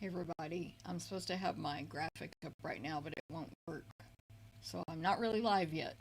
Hey everybody, I'm supposed to have my graphic up right now, but it won't work. So I'm not really live yet.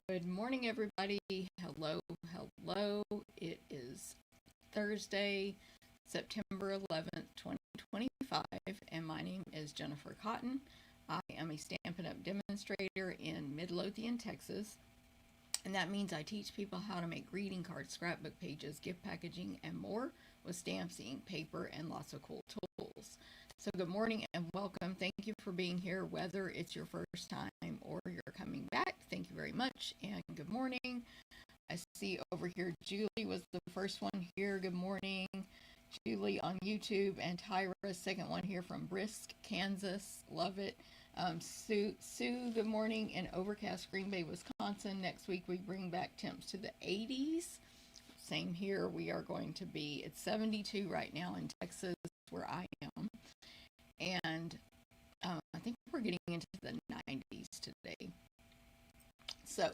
Good morning everybody. Hello, hello. It is Thursday, September 11th, 2025, and my name is Jennifer Cotton. I am a Stampin' Up! Demonstrator in Midlothian, Texas. And that means I teach people how to make greeting cards, scrapbook pages, gift packaging, and more with stamps, ink, paper, and lots of cool tools. So good morning and welcome. Thank you for being here, whether it's your first time or you're coming back. Thank you very much and good morning. I see over here Julie was the first one here. Good morning. Julie on YouTube, and Tyra, second one here from Brisk, Kansas. Love it. Sue, good morning, in overcast Green Bay, Wisconsin. Next week we bring back temps to the 80s. Same here. We are going to be, it's 72 right now in Texas where I am. And I think we're getting into the 90s today. So,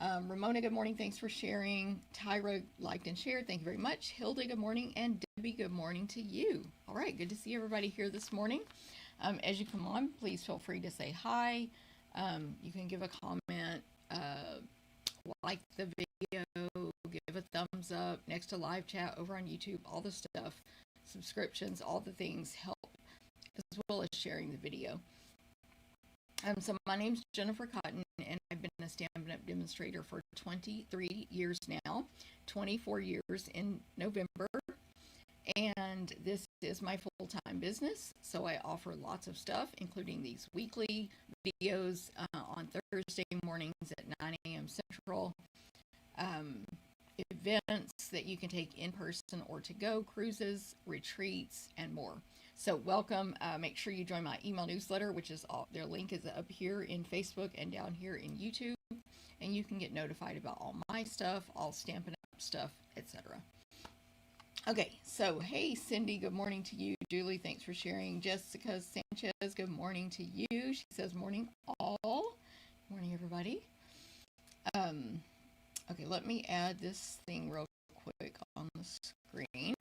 Ramona, good morning. Thanks for sharing. Tyra liked and shared. Thank you very much. Hilda, good morning. And Debbie, good morning to you. All right. Good to see everybody here this morning. As you come on, please feel free to say hi. You can give a comment, like the video, give a thumbs up, next to live chat over on YouTube, all the stuff, subscriptions, all the things help, as well as sharing the video. So my name's Jennifer Cotton, and I've been a Stampin' Up! Demonstrator for 23 years now, 24 years in November, and this is my full-time business. So I offer lots of stuff, including these weekly videos on Thursday mornings at 9 a.m. Central, events that you can take in person or to go, cruises, retreats, and more. So welcome. Make sure you join my email newsletter, which is their link is up here in Facebook and down here in YouTube, and you can get notified about all my stuff, all Stampin' Up! Stuff, etc. Okay, so hey Cindy, good morning to you. Julie, thanks for sharing. Jessica Sanchez, good morning to you. She says morning all. Morning everybody. Okay, let me add this thing real quick on the screen.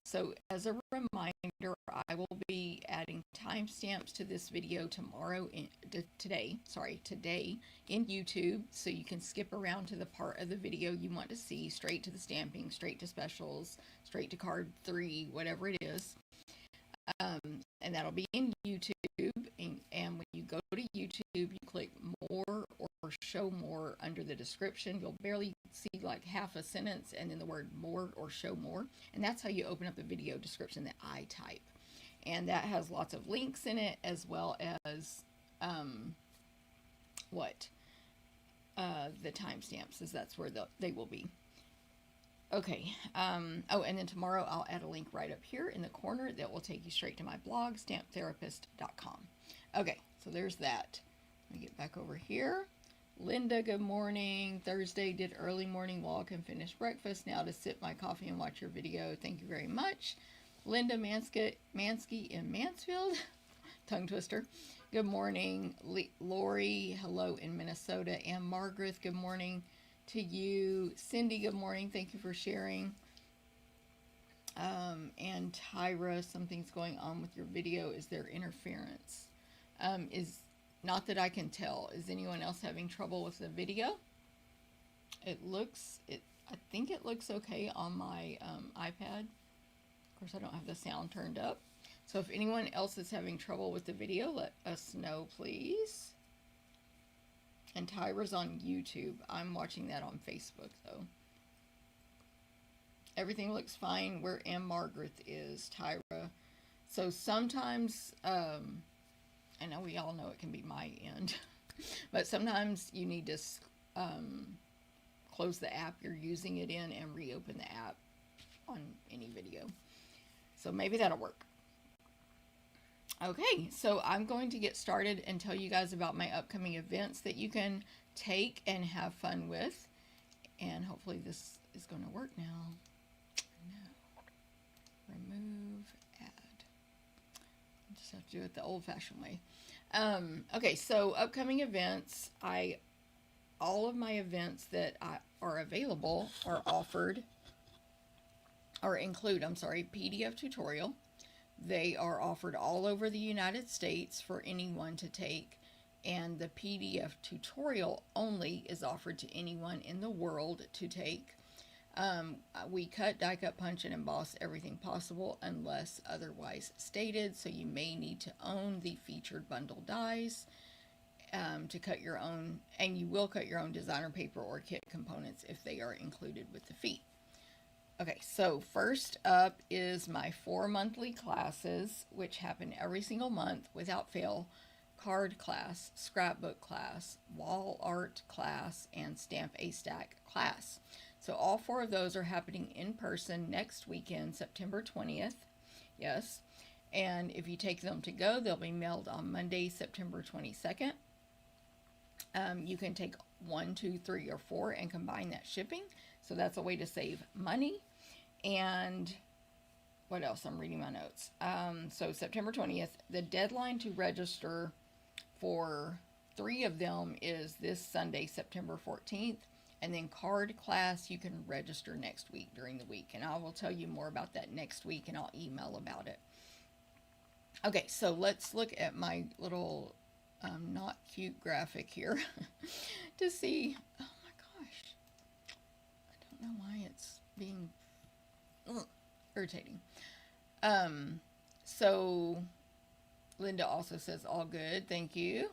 So as a reminder, I will be adding timestamps to this video today in YouTube, so you can skip around to the part of the video you want to see, straight to the stamping, straight to specials, straight to card 3, whatever it is. And that'll be in YouTube, and when you go to YouTube, you click more or show more under the description. You'll barely see like half a sentence and then the word more or show more, and that's how you open up the video description that I type, and that has lots of links in it, as well as the timestamps, as that's where they will be. Okay, oh, and then tomorrow I'll add a link right up here in the corner that will take you straight to my blog, stamptherapist.com. Okay, so there's that. Let me get back over here. Linda, good morning. Thursday, did early morning walk and finished breakfast. Now to sip my coffee and watch your video. Thank you very much. Linda Mansky in Mansfield. Tongue twister. Good morning. Lori, hello in Minnesota. And Margaret, good morning to you. Cindy, good morning. Thank you for sharing. And Tyra, something's going on with your video. Is there interference? Is not that I can tell. Is anyone else having trouble with the video? I think it looks okay on my iPad. Of course, I don't have the sound turned up. So if anyone else is having trouble with the video, let us know, please. And Tyra's on YouTube. I'm watching that on Facebook, though. Everything looks fine where Margaret is, Tyra. So sometimes, I know we all know it can be my end, but sometimes you need to close the app you're using it in and reopen the app on any video. So maybe that'll work. Okay, so I'm going to get started and tell you guys about my upcoming events that you can take and have fun with. And hopefully this is going to work now. No. Remove ad. I just have to do it the old-fashioned way. Okay, so upcoming events. All of my events that are available are include PDF tutorial. They are offered all over the United States for anyone to take, and the PDF tutorial only is offered to anyone in the world to take. We cut, die cut, punch, and emboss everything possible unless otherwise stated, so you may need to own the featured bundle dies to cut your own, and you will cut your own designer paper or kit components if they are included with the fee. Okay, so first up is my 4 monthly classes, which happen every single month without fail. Card class, scrapbook class, wall art class, and Stamp a Stack class. So all 4 of those are happening in person next weekend, September 20th. Yes, and if you take them to go, they'll be mailed on Monday, September 22nd. You can take 1, 2, 3, or 4 and combine that shipping. So that's a way to save money. And what else? I'm reading my notes. So September 20th, the deadline to register for 3 of them is this Sunday, September 14th. And then card class, you can register next week during the week. And I will tell you more about that next week, and I'll email about it. Okay, so let's look at my little not cute graphic here to see. Oh my gosh. I don't know why it's being irritating. So Linda also says all good. Thank you.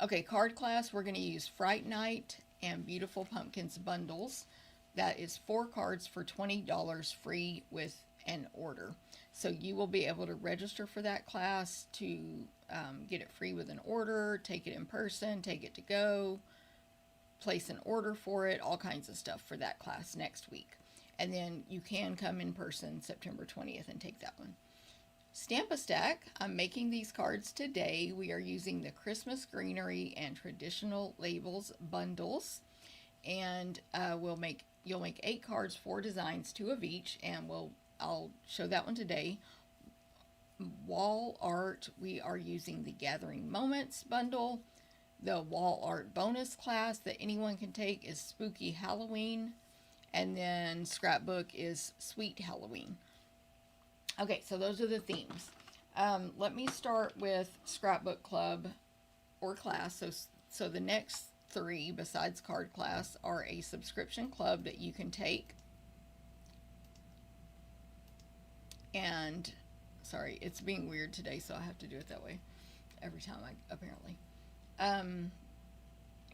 Okay, card class, we're going to use Fright Night and Beautiful Pumpkins bundles. That is 4 cards for $20 free with an order. So you will be able to register for that class to get it free with an order, take it in person, take it to go, place an order for it, all kinds of stuff for that class next week. And then you can come in person September 20th and take that one. Stamp a Stack, I'm making these cards today. We are using the Christmas Greenery and Traditional Labels bundles. And you'll make 8 cards, 4 designs, 2 of each, and I'll show that one today. Wall art, we are using the Gathering Moments bundle. The wall art bonus class that anyone can take is Spooky Halloween. And then scrapbook is Sweet Halloween. Okay, so those are the themes. Let me start with scrapbook club or class. So the next 3 besides card class are a subscription club that you can take. And sorry, it's being weird today, so I have to do it that way every time apparently.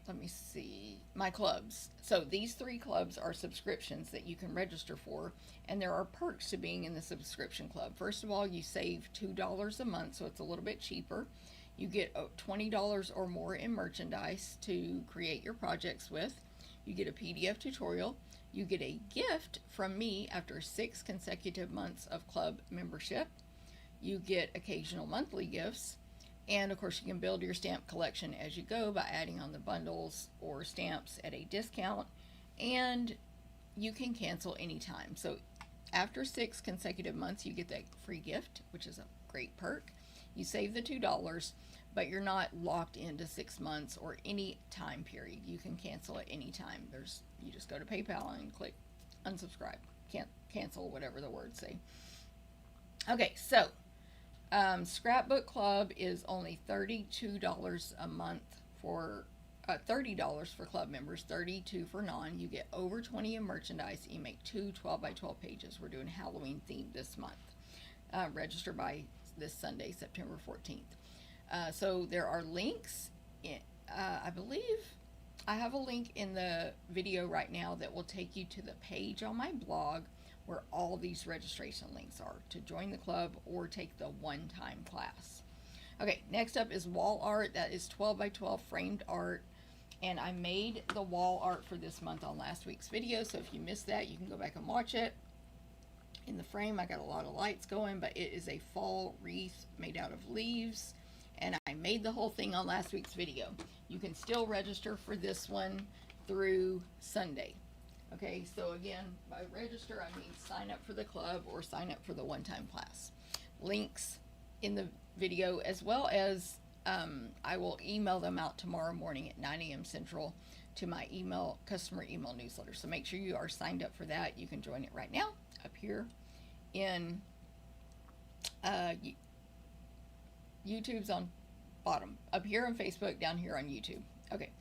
Let me see, my clubs. So these 3 clubs are subscriptions that you can register for, and there are perks to being in the subscription club. First of all, you save $2 a month, so it's a little bit cheaper. You get $20 or more in merchandise to create your projects with. You get a PDF tutorial. You get a gift from me after 6 consecutive months of club membership. You get occasional monthly gifts. And of course, you can build your stamp collection as you go by adding on the bundles or stamps at a discount. And you can cancel anytime. So after 6 consecutive months, you get that free gift, which is a great perk. You save the $2, but you're not locked into 6 months or any time period. You can cancel at any time. You just go to PayPal and click unsubscribe. can't cancel, whatever the words say. Okay, so Scrapbook Club is only $32 a month for $30 for club members, $32 for non. You get over 20 in merchandise. You make two 12 by 12 pages. We're doing Halloween theme this month. Register by this Sunday, September 14th. So there are links. I believe I have a link in the video right now that will take you to the page on my blog where all these registration links are to join the club or take the one-time class. Okay, next up is wall art. That is 12 by 12 framed art. And I made the wall art for this month on last week's video. So if you missed that, you can go back and watch it. In the frame, I got a lot of lights going, but it is a fall wreath made out of leaves. And I made the whole thing on last week's video. You can still register for this one through Sunday. Okay, so again, by register, I mean sign up for the club or sign up for the one-time class. Links in the video, as well as I will email them out tomorrow morning at 9 a.m. Central to my customer email newsletter. So make sure you are signed up for that. You can join it right now up here in YouTube's on bottom, up here on Facebook, down here on YouTube. Okay.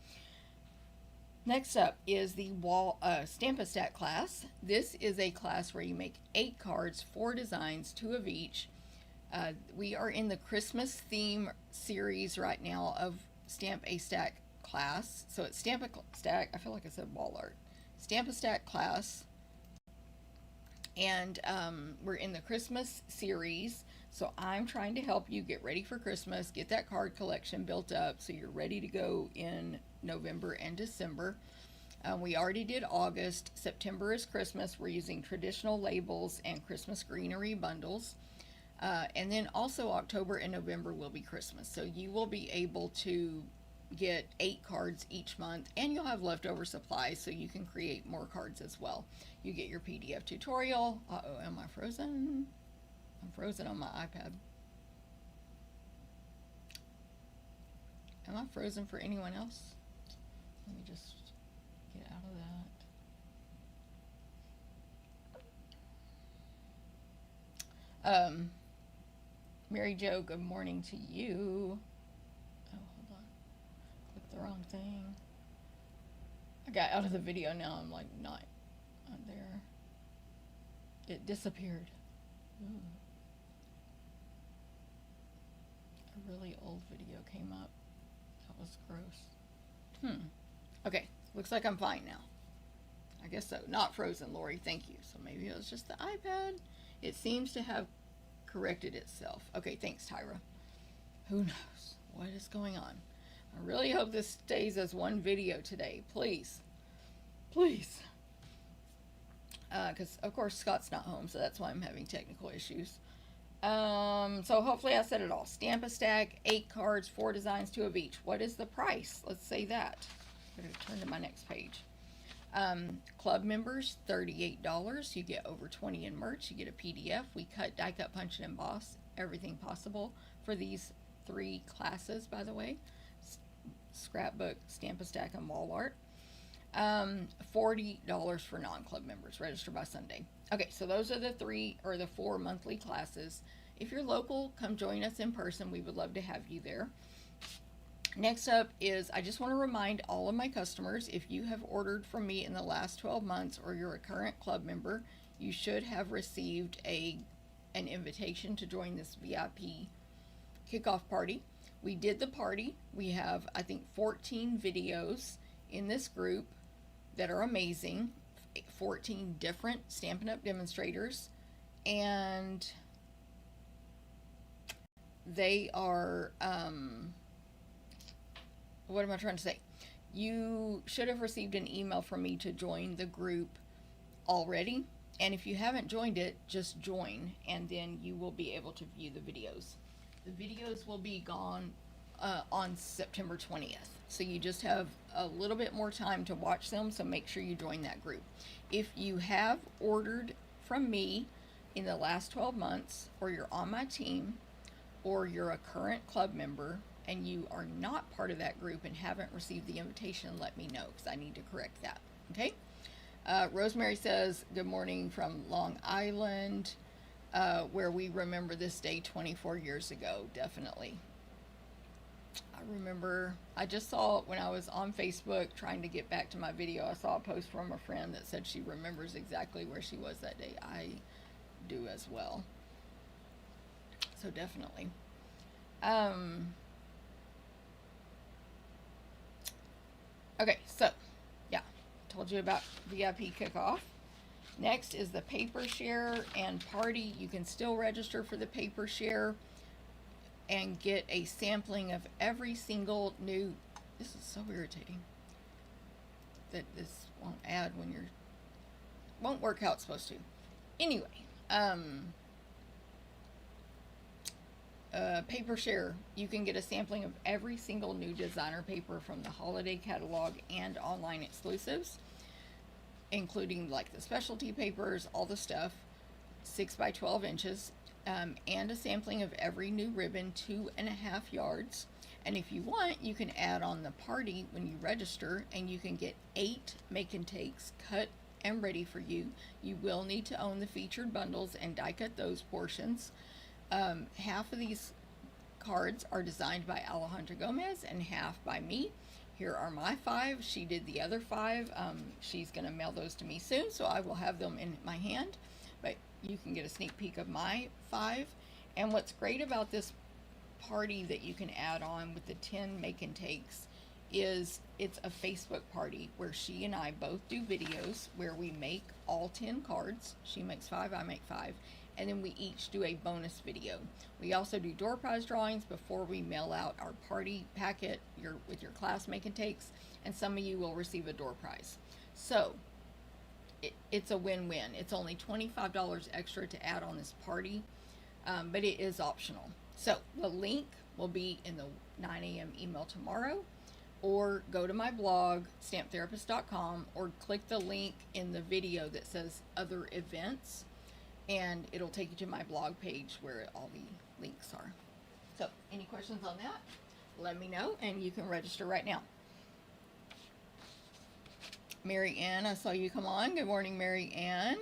Next up is the Stampin' Stack class. This is a class where you make 8 cards, 4 designs, 2 of each. We are in the Christmas theme series right now of Stamp a Stack class. So it's Stamp a Stack, I feel like I said wall art. Stamp a Stack class. And we're in the Christmas series. So I'm trying to help you get ready for Christmas, get that card collection built up so you're ready to go in November and December. We already did August. September is Christmas. We're using traditional labels and Christmas greenery bundles. And then also October and November will be Christmas. So you will be able to get 8 cards each month, and you'll have leftover supplies so you can create more cards as well. You get your PDF tutorial. Uh-oh, am I frozen? I'm frozen on my iPad. Am I frozen for anyone else? Let me just get out of that. Mary Jo, good morning to you. Oh, hold on. Clicked the wrong thing. I got out of the video now. I'm like not there. It disappeared. Ooh. A really old video came up. That was gross. Okay, looks like I'm fine now. I guess so. Not frozen, Lori. Thank you. So maybe it was just the iPad. It seems to have corrected itself. Okay, thanks, Tyra. Who knows what is going on? I really hope this stays as one video today. Please. Please. Because, of course, Scott's not home, so that's why I'm having technical issues. So hopefully I said it all. Stamp a Stack, 8 cards, 4 designs, 2 of each. What is the price? Let's say that. I'm going to turn to my next page. Club members, $38. You get over 20 in merch. You get a PDF. We cut, die cut, punch, and emboss. Everything possible for these 3 classes, by the way. Scrapbook, Stamp a Stack, and wall art. $40 for non-club members. Register by Sunday. Okay, so those are the 4 monthly classes. If you're local, come join us in person. We would love to have you there. Next up is, I just want to remind all of my customers, if you have ordered from me in the last 12 months or you're a current club member, you should have received an invitation to join this VIP kickoff party. We did the party. We have, I think, 14 videos in this group that are amazing. 14 different Stampin' Up! Demonstrators, and they are, what am I trying to say? You should have received an email from me to join the group already, and if you haven't joined it, just join, and then you will be able to view the videos. The videos will be gone on September 20th. So you just have a little bit more time to watch them, so make sure you join that group. If you have ordered from me in the last 12 months, or you're on my team, or you're a current club member, and you are not part of that group and haven't received the invitation, let me know, because I need to correct that, okay? Rosemary says, good morning from Long Island, where we remember this day 24 years ago. Definitely. I remember, I just saw when I was on Facebook trying to get back to my video, I saw a post from a friend that said she remembers exactly where she was that day. I do as well. So definitely. Okay, so yeah, told you about VIP kickoff. Next is the paper share and party. You can still register for the paper share and get a sampling of every single new. This is so irritating that this won't add when you're, won't work how it's supposed to. Anyway, paper share, you can get a sampling of every single new designer paper from the holiday catalog and online exclusives, including like the specialty papers, all the stuff, 6 by 12 inches, and a sampling of every new ribbon, 2.5 yards. And if you want, you can add on the party when you register, and you can get 8 make and takes cut and ready for you. You will need to own the featured bundles and die cut those portions. Half of these cards are designed by Alejandra Gomez and half by me. Here are my 5. She did the other 5. She's going to mail those to me soon, so I will have them in my hand. But you can get a sneak peek of my 5. And what's great about this party that you can add on with the 10 make and takes is it's a Facebook party where she and I both do videos where we make all 10 cards. She makes 5, I make 5. And then we each do a bonus video. We also do door prize drawings before we mail out our party packet with your class make and takes, and some of you will receive a door prize. So it's a win-win. It's only $25 extra to add on this party, but it is optional. So the link will be in the 9 a.m. email tomorrow, or go to my blog, stamptherapist.com, or click the link in the video that says other events, and it'll take you to my blog page where all the links are. So any questions on that, let me know, and you can register right now. Mary Ann, I saw you come on. Good morning, Mary Ann.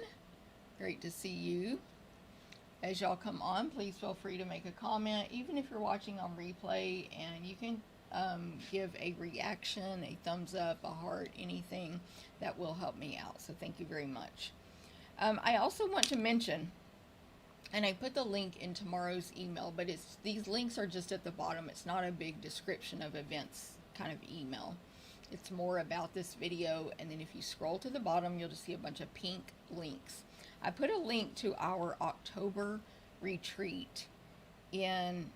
Great to see you. As y'all come on, please feel free to make a comment, even if you're watching on replay, and you can give a reaction, a thumbs up, a heart, anything that will help me out. So thank you very much. I also want to mention, and I put the link in tomorrow's email, but these links are just at the bottom. It's not a big description of events kind of email. It's more about this video, and then if you scroll to the bottom, you'll just see a bunch of pink links. I put a link to our October retreat in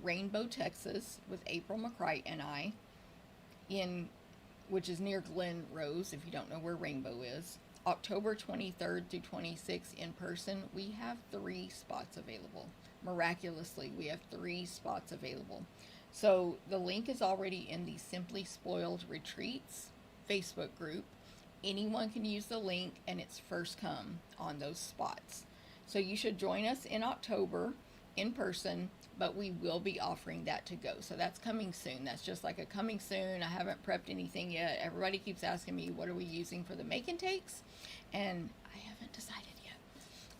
Rainbow, Texas, with April McCright and I, which is near Glen Rose, if you don't know where Rainbow is. October 23rd through 26th in person. We have 3 spots available. Miraculously, we have 3 spots available. So the link is already in the Simply Spoiled Retreats Facebook group. Anyone can use the link, and it's first come on those spots. So you should join us in October in person, but we will be offering that to go. So that's coming soon. That's just like a coming soon. I haven't prepped anything yet. Everybody keeps asking me, what are we using for the make and takes? And I haven't decided yet.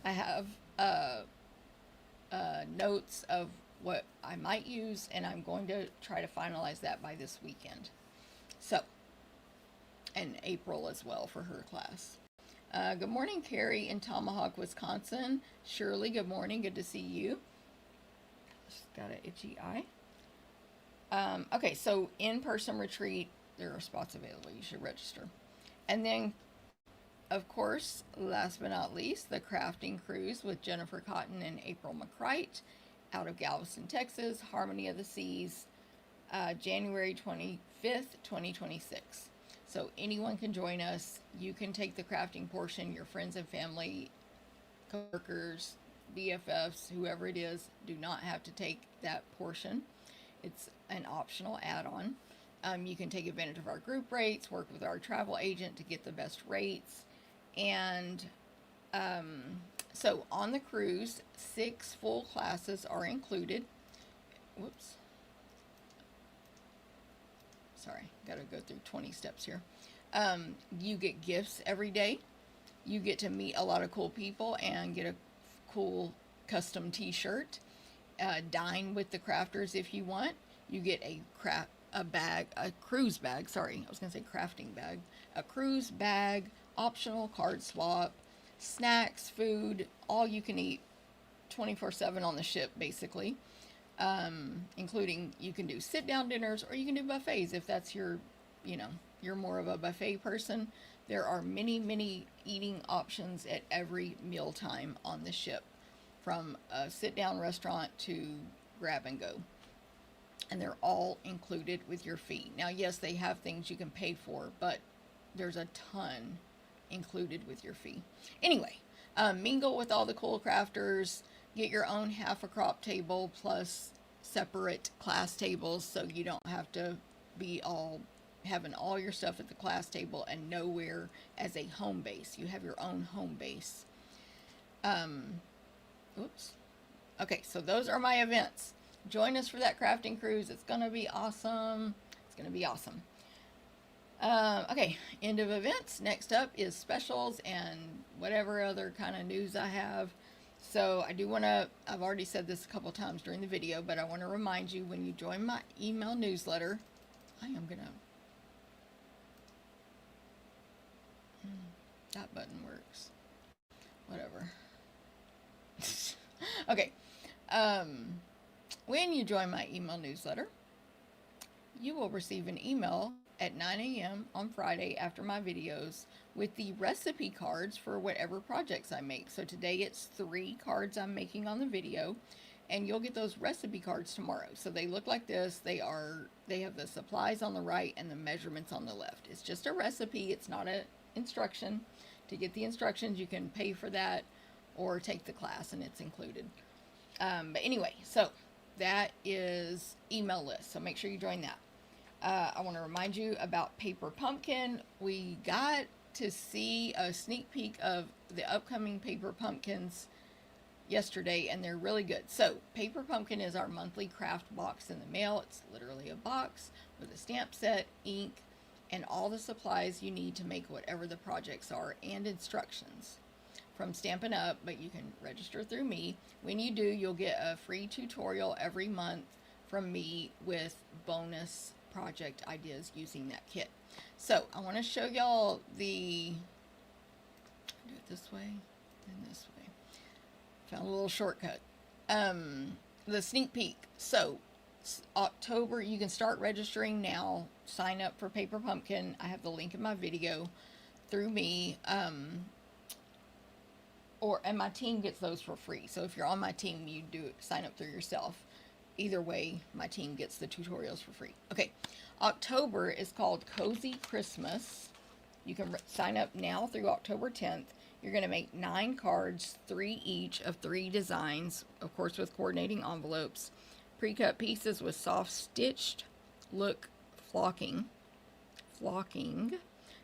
I have notes of what I might use, and I'm going to try to finalize that by this weekend. So, and April as well for her class. Good morning, Carrie in Tomahawk, Wisconsin. Shirley, good morning. Good to see you. Just got an itchy eye. Okay, so in-person retreat, there are spots available. You should register. And then, of course, last but not least, the crafting cruise with Jennifer Cotton and April McCright out of Galveston, Texas, Harmony of the Seas, January 25th, 2026. So anyone can join us. You can take the crafting portion. Your friends and family, coworkers, BFFs, whoever it is, do not have to take that portion. It's an optional add-on. You can take advantage of our group rates, work with our travel agent to get the best rates. And so on the cruise, 6 full classes are included. Whoops. Sorry, got to go through 20 steps here. You get gifts every day. You get to meet a lot of cool people and get a cool custom t-shirt. Dine with the crafters if you want. You get a cruise bag, sorry, I was going to say crafting bag. A cruise bag, optional card swap, snacks, food, all you can eat 24/7 on the ship, basically. Including, you can do sit-down dinners or you can do buffets if that's your, you're more of a buffet person. There are many eating options at every mealtime on the ship, from a sit-down restaurant to grab and go. And they're all included with your fee. Now, yes, they have things you can pay for, but there's a ton included with your fee. Anyway, mingle with all the cool crafters. Get your own half a crop table plus separate class tables, so you don't have to be having all your stuff at the class table and nowhere as a home base. You have your own home base. Oops. Okay, so those are my events. Join us for that crafting cruise. It's going to be awesome. It's going to be awesome. Okay, end of events. Next up is specials and whatever other kind of news I have. So I do want to, I've already said this a couple times during the video, but I want to remind you, when you join my email newsletter, I am going to, that button works. Whatever. Okay. When you join my email newsletter, you will receive an email at 9 a.m. on Friday after my videos with the recipe cards for whatever projects I make. So today it's 3 cards I'm making on the video, and you'll get those recipe cards tomorrow. So they look like this. They have the supplies on the right and the measurements on the left. It's just a recipe. It's not an instruction. To get the instructions, you can pay for that or take the class, and it's included. But anyway, so that is email list. So make sure you join that. I want to remind you about Paper Pumpkin. We got to see a sneak peek of the upcoming Paper Pumpkins yesterday, and they're really good. So Paper Pumpkin is our monthly craft box in the mail. It's literally a box with a stamp set, ink, and all the supplies you need to make whatever the projects are, and instructions from Stampin Up, but you can register through me. When you do, you'll get a free tutorial every month from me with bonus project ideas using that kit. So I want to show y'all do it this way and this way. Found a little shortcut. The sneak peek. So October, you can start registering now. Sign up for Paper Pumpkin. I have the link in my video through me. And my team gets those for free. So if you're on my team, you sign up through yourself. Either way, my team gets the tutorials for free. Okay, October is called Cozy Christmas. You can sign up now through October 10th. You're going to make 9 cards, 3 each of 3 designs, of course with coordinating envelopes. Pre-cut pieces with soft stitched look flocking,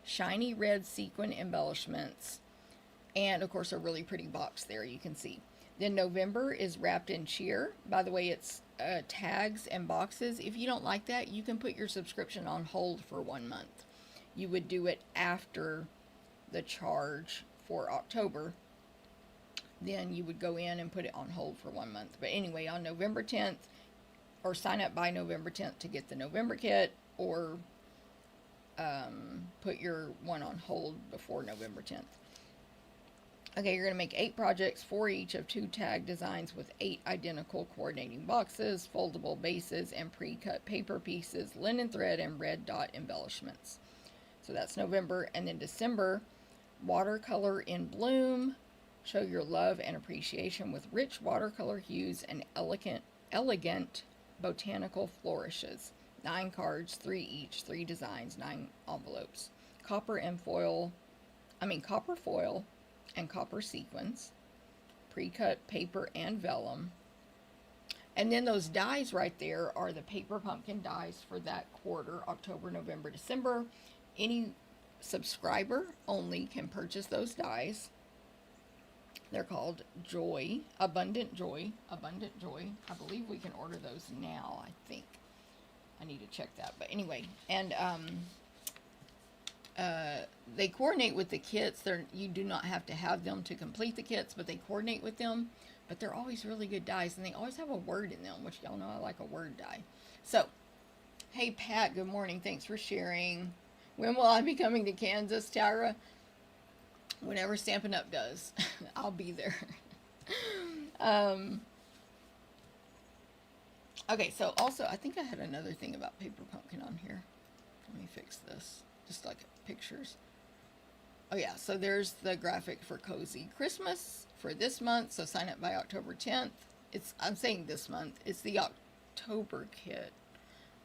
shiny red sequin embellishments, and of course a really pretty box there you can see. Then November is wrapped in cheer. By the way, it's tags and boxes. If you don't like that, you can put your subscription on hold for 1 month. You would do it after the charge for October. Then you would go in and put it on hold for 1 month. But anyway, on November 10th, or sign up by November 10th to get the November kit, or put your one on hold before November 10th. Okay, you're going to make 8 projects, 4 each of 2 tag designs with 8 identical coordinating boxes, foldable bases, and pre-cut paper pieces, linen thread, and red dot embellishments. So that's November. And then December, watercolor in bloom. Show your love and appreciation with rich watercolor hues and elegant botanical flourishes. 9 cards, 3 each, 3 designs, 9 envelopes. Copper foil, and copper sequins, pre-cut paper and vellum. And then those dies right there are the Paper Pumpkin dies for that quarter, October, November, December. Any subscriber only can purchase those dies. They're called Abundant Joy. I believe we can order those now, I think. I need to check that. But anyway, and they coordinate with the kits. You do not have to have them to complete the kits, but they coordinate with them. But they're always really good dies, and they always have a word in them, which y'all know I like a word die. So, hey Pat, good morning. Thanks for sharing. When will I be coming to Kansas, Tara? Whenever Stampin' Up does. I'll be there. Okay, so also, I think I had another thing about Paper Pumpkin on here. Let me fix this. Just like pictures. Oh yeah, so there's the graphic for Cozy Christmas for this month. So sign up by October 10th. I'm saying this month. It's the October kit.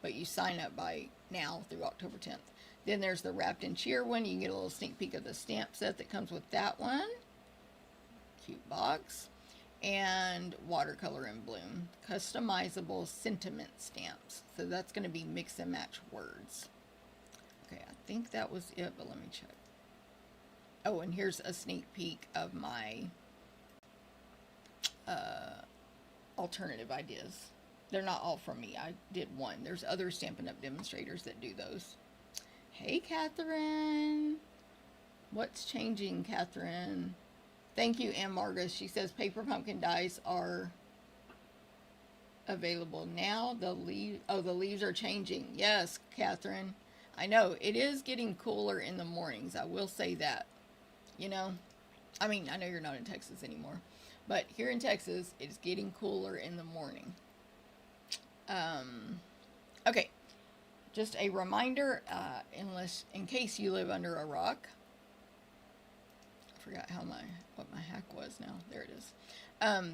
But you sign up by now through October 10th. Then there's the Wrapped in Cheer one. You can get a little sneak peek of the stamp set that comes with that one. Cute box. And Watercolor in Bloom. Customizable sentiment stamps. So that's going to be mix and match words. Okay, I think that was it, but let me check. Oh, and here's a sneak peek of my alternative ideas. They're not all from me. I did one. There's other Stampin' Up! Demonstrators that do those. Hey, Catherine. What's changing, Catherine? Thank you, Ann Margus. She says Paper Pumpkin dies are available now. The leaves are changing. Yes, Catherine. I know. It is getting cooler in the mornings. I will say that. You know? I mean, I know you're not in Texas anymore. But here in Texas, it's getting cooler in the morning. Okay. Just a reminder, in case you live under a rock. I forgot what my hack was now. There it is.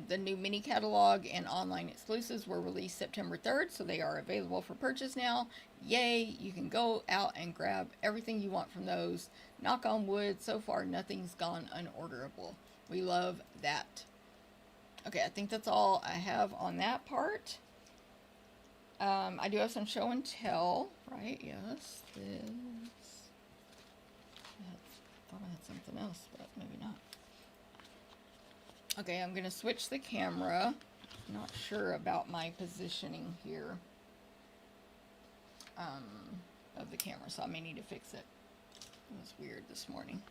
The new mini catalog and online exclusives were released September 3rd, so they are available for purchase now. Yay! You can go out and grab everything you want from those. Knock on wood, so far nothing's gone unorderable. We love that. Okay, I think that's all I have on that part. I do have some show and tell, right? Yes, this. I thought I had something else, but maybe not. Okay, I'm going to switch the camera. Not sure about my positioning here of the camera, so I may need to fix it. It was weird this morning.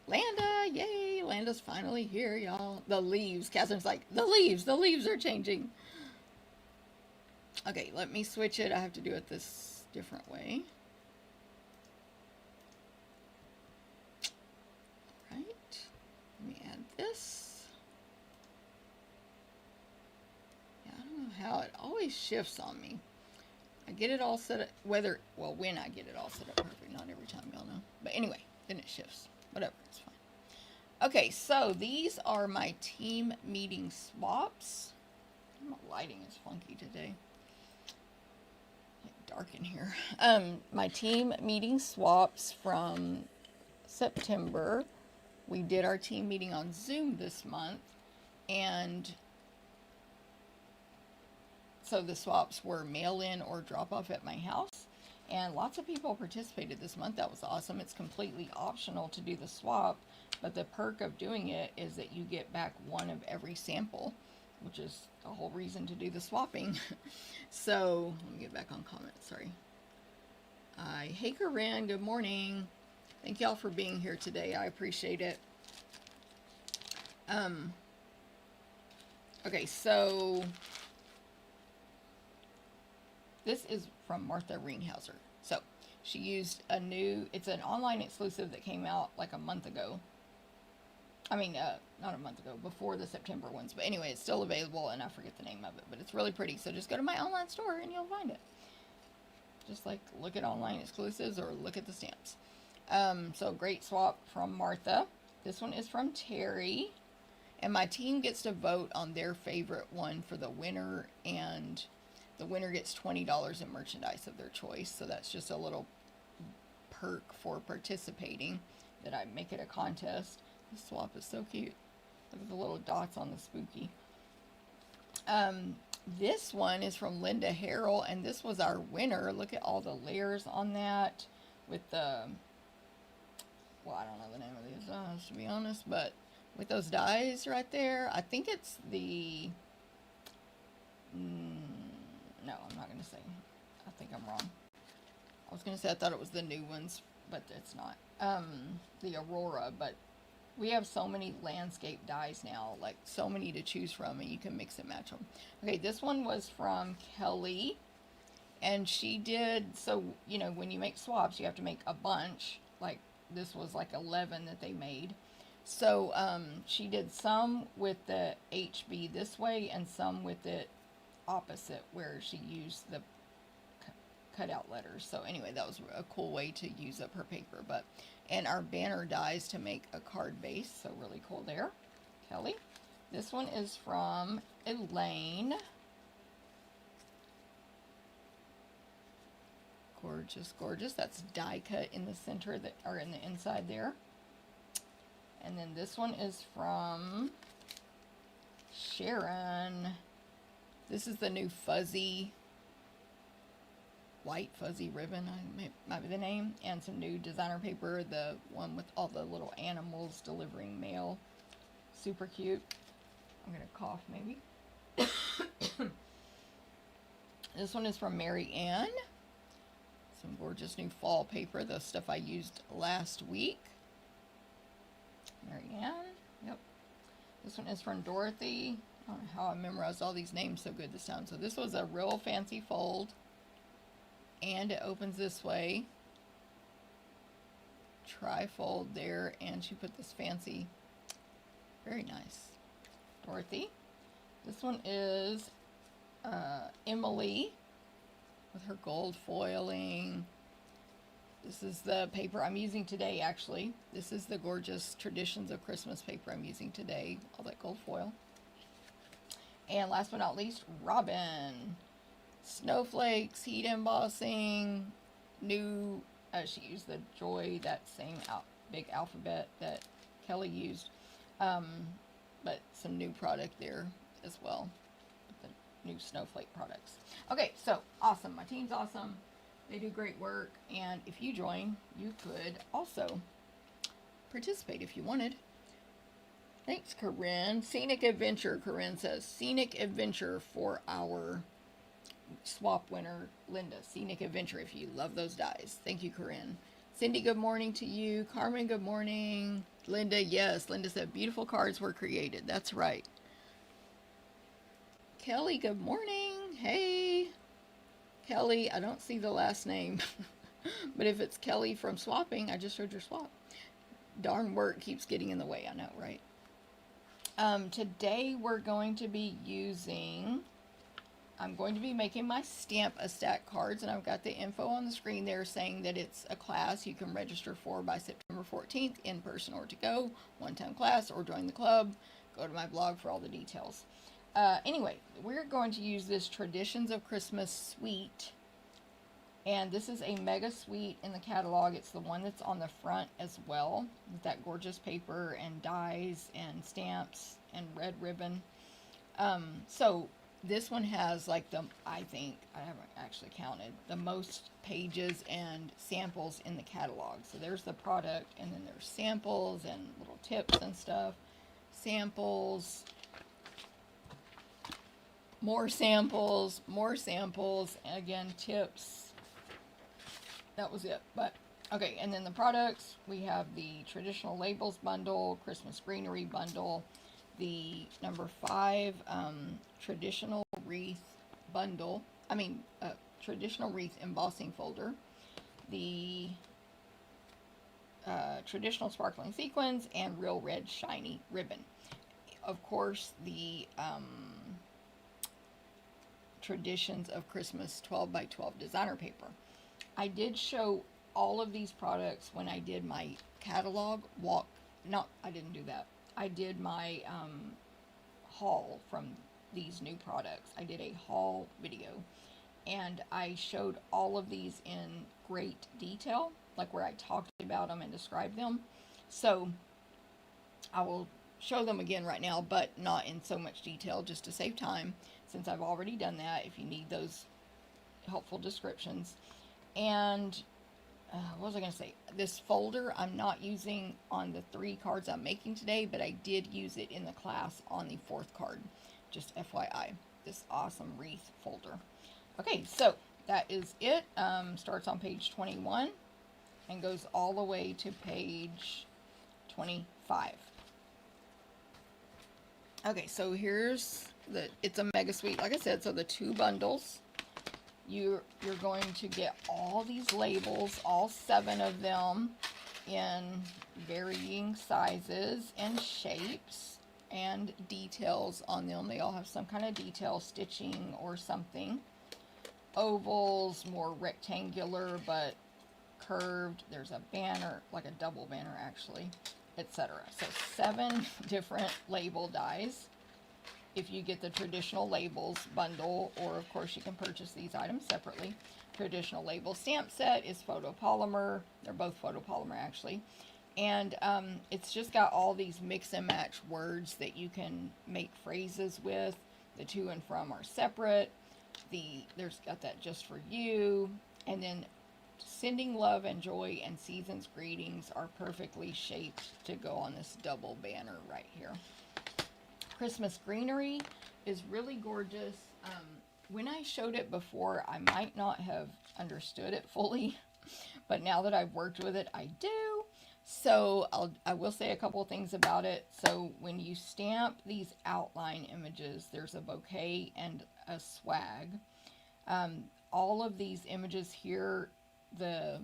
Landa, yay! Landa's finally here, y'all. The leaves. Catherine's like, the leaves are changing. Okay, let me switch it. I have to do it this different way. Right. Let me add this. Yeah, I don't know how it always shifts on me. I get it all set up, when I get it all set up perfect, not every time, y'all know. But anyway, then it shifts. Whatever, it's fine. Okay, so these are my team meeting swaps. My lighting is funky today. Dark in here. My team meeting swaps from September. We did our team meeting on Zoom this month, and so the swaps were mail in or drop off at my house, and lots of people participated this month. That was awesome. It's completely optional to do the swap, but the perk of doing it is that you get back one of every sample, which is the whole reason to do the swapping. So, let me get back on comments, sorry. Hey Corinne, good morning. Thank y'all for being here today. I appreciate it. Okay, so this is from Martha Ringhauser. So, she used it's an online exclusive that came out like a month ago. I mean, not a month ago, before the September ones. But anyway, it's still available, and I forget the name of it. But it's really pretty. So just go to my online store, and you'll find it. Just like look at online exclusives or look at the stamps. So great swap from Martha. This one is from Terry. And my team gets to vote on their favorite one for the winner. And the winner gets $20 in merchandise of their choice. So that's just a little perk for participating, that I make it a contest. This swap is so cute. Look at the little dots on the spooky. This one is from Linda Harrell, and this was our winner. Look at all the layers on that with the, well, I don't know the name of these, to be honest, but with those dies right there. I think it's the, no, I'm not going to say. I think I'm wrong. I was going to say I thought it was the new ones but it's not. The Aurora, but we have so many landscape dies now, like so many to choose from, and you can mix and match them. Okay, this one was from Kelly, and she did, so, you know, when you make swaps, you have to make a bunch, like this was like 11 that they made. So, she did some with the HB this way, and some with it opposite, where she used the cutout letters. So anyway, that was a cool way to use up her paper. But and our banner dies to make a card base, so really cool there, Kelly. This one is from Elaine. Gorgeous, gorgeous. That's die cut in the center, that or in the inside there. And then this one is from Sharon. This is the new fuzzy, white fuzzy ribbon, might be the name, and some new designer paper, the one with all the little animals delivering mail. Super cute. I'm gonna cough maybe. This one is from Mary Ann. Some gorgeous new fall paper, the stuff I used last week. Mary Ann, yep. This one is from Dorothy. I don't know how I memorized all these names so good this time. So this was a real fancy fold, and it opens this way. Tri-fold there, and she put this fancy, very nice, Dorothy. This one is Emily with her gold foiling. This is the paper I'm using today, actually. This is the gorgeous Traditions of Christmas paper I'm using today. All that gold foil. And last but not least, Robin. Snowflakes, heat embossing, new, she used the Joy, that same big alphabet that Kelly used. But some new product there as well. With the new snowflake products. Okay, so awesome. My team's awesome. They do great work, and if you join, you could also participate if you wanted. Thanks, Corinne. Scenic Adventure, Corinne says. Scenic Adventure for our swap winner, Linda. Scenic Adventure, if you love those dies. Thank you, Corinne. Cindy, good morning to you. Carmen, good morning. Linda, yes. Linda said, beautiful cards were created. That's right. Kelly, good morning. Hey. Kelly, I don't see the last name, but if it's Kelly from swapping, I just heard your swap. Darn work keeps getting in the way, I know, right? Today we're going to be I'm going to be making my Stamp a Stack cards, and I've got the info on the screen there saying that it's a class you can register for by September 14th, in person or to go, one-time class, or join the club. Go to my blog for all the details. Anyway, we're going to use this Traditions of Christmas suite, and this is a mega suite in the catalog. It's the one that's on the front as well, with that gorgeous paper and dies and stamps and red ribbon. So this one has like I think, I haven't actually counted, the most pages and samples in the catalog. So there's the product, and then there's samples and little tips and stuff. Samples, more samples, and again, tips. That was it. But okay, and then the products, we have the traditional labels bundle, Christmas greenery bundle, the number 5 traditional wreath bundle, traditional wreath embossing folder, the traditional sparkling sequins, and real red shiny ribbon. Of course, the Traditions of Christmas 12 by 12 designer paper. I did show all of these products when I did my catalog walk. No, I didn't do that. I did my haul from these new products. I did a haul video, and I showed all of these in great detail, like where I talked about them and described them. So I will show them again right now, but not in so much detail, just to save time, since I've already done that, if you need those helpful descriptions. And what was I going to say? This folder I'm not using on the 3 cards I'm making today, but I did use it in the class on the 4th card. Just FYI, this awesome wreath folder. Okay, so that is it. Starts on page 21. and goes all the way to page 25. Okay, so here's it's a mega suite, like I said, so the 2 bundles. You're going to get all these labels, all 7 of them, in varying sizes and shapes and details on them. They all have some kind of detail, stitching or something. Ovals, more rectangular but curved. There's a banner, like a double banner actually, etc. So 7 different label dies if you get the traditional labels bundle, or of course you can purchase these items separately. Traditional label stamp set is photopolymer. They're both photopolymer actually. And it's just got all these mix and match words that you can make phrases with. The to and from are separate. There's got that just for you. And then sending love and joy and season's greetings are perfectly shaped to go on this double banner right here. Christmas Greenery is really gorgeous. When I showed it before, I might not have understood it fully, but now that I've worked with it, I do. So I will say a couple of things about it. So when you stamp these outline images, there's a bouquet and a swag. All of these images here, the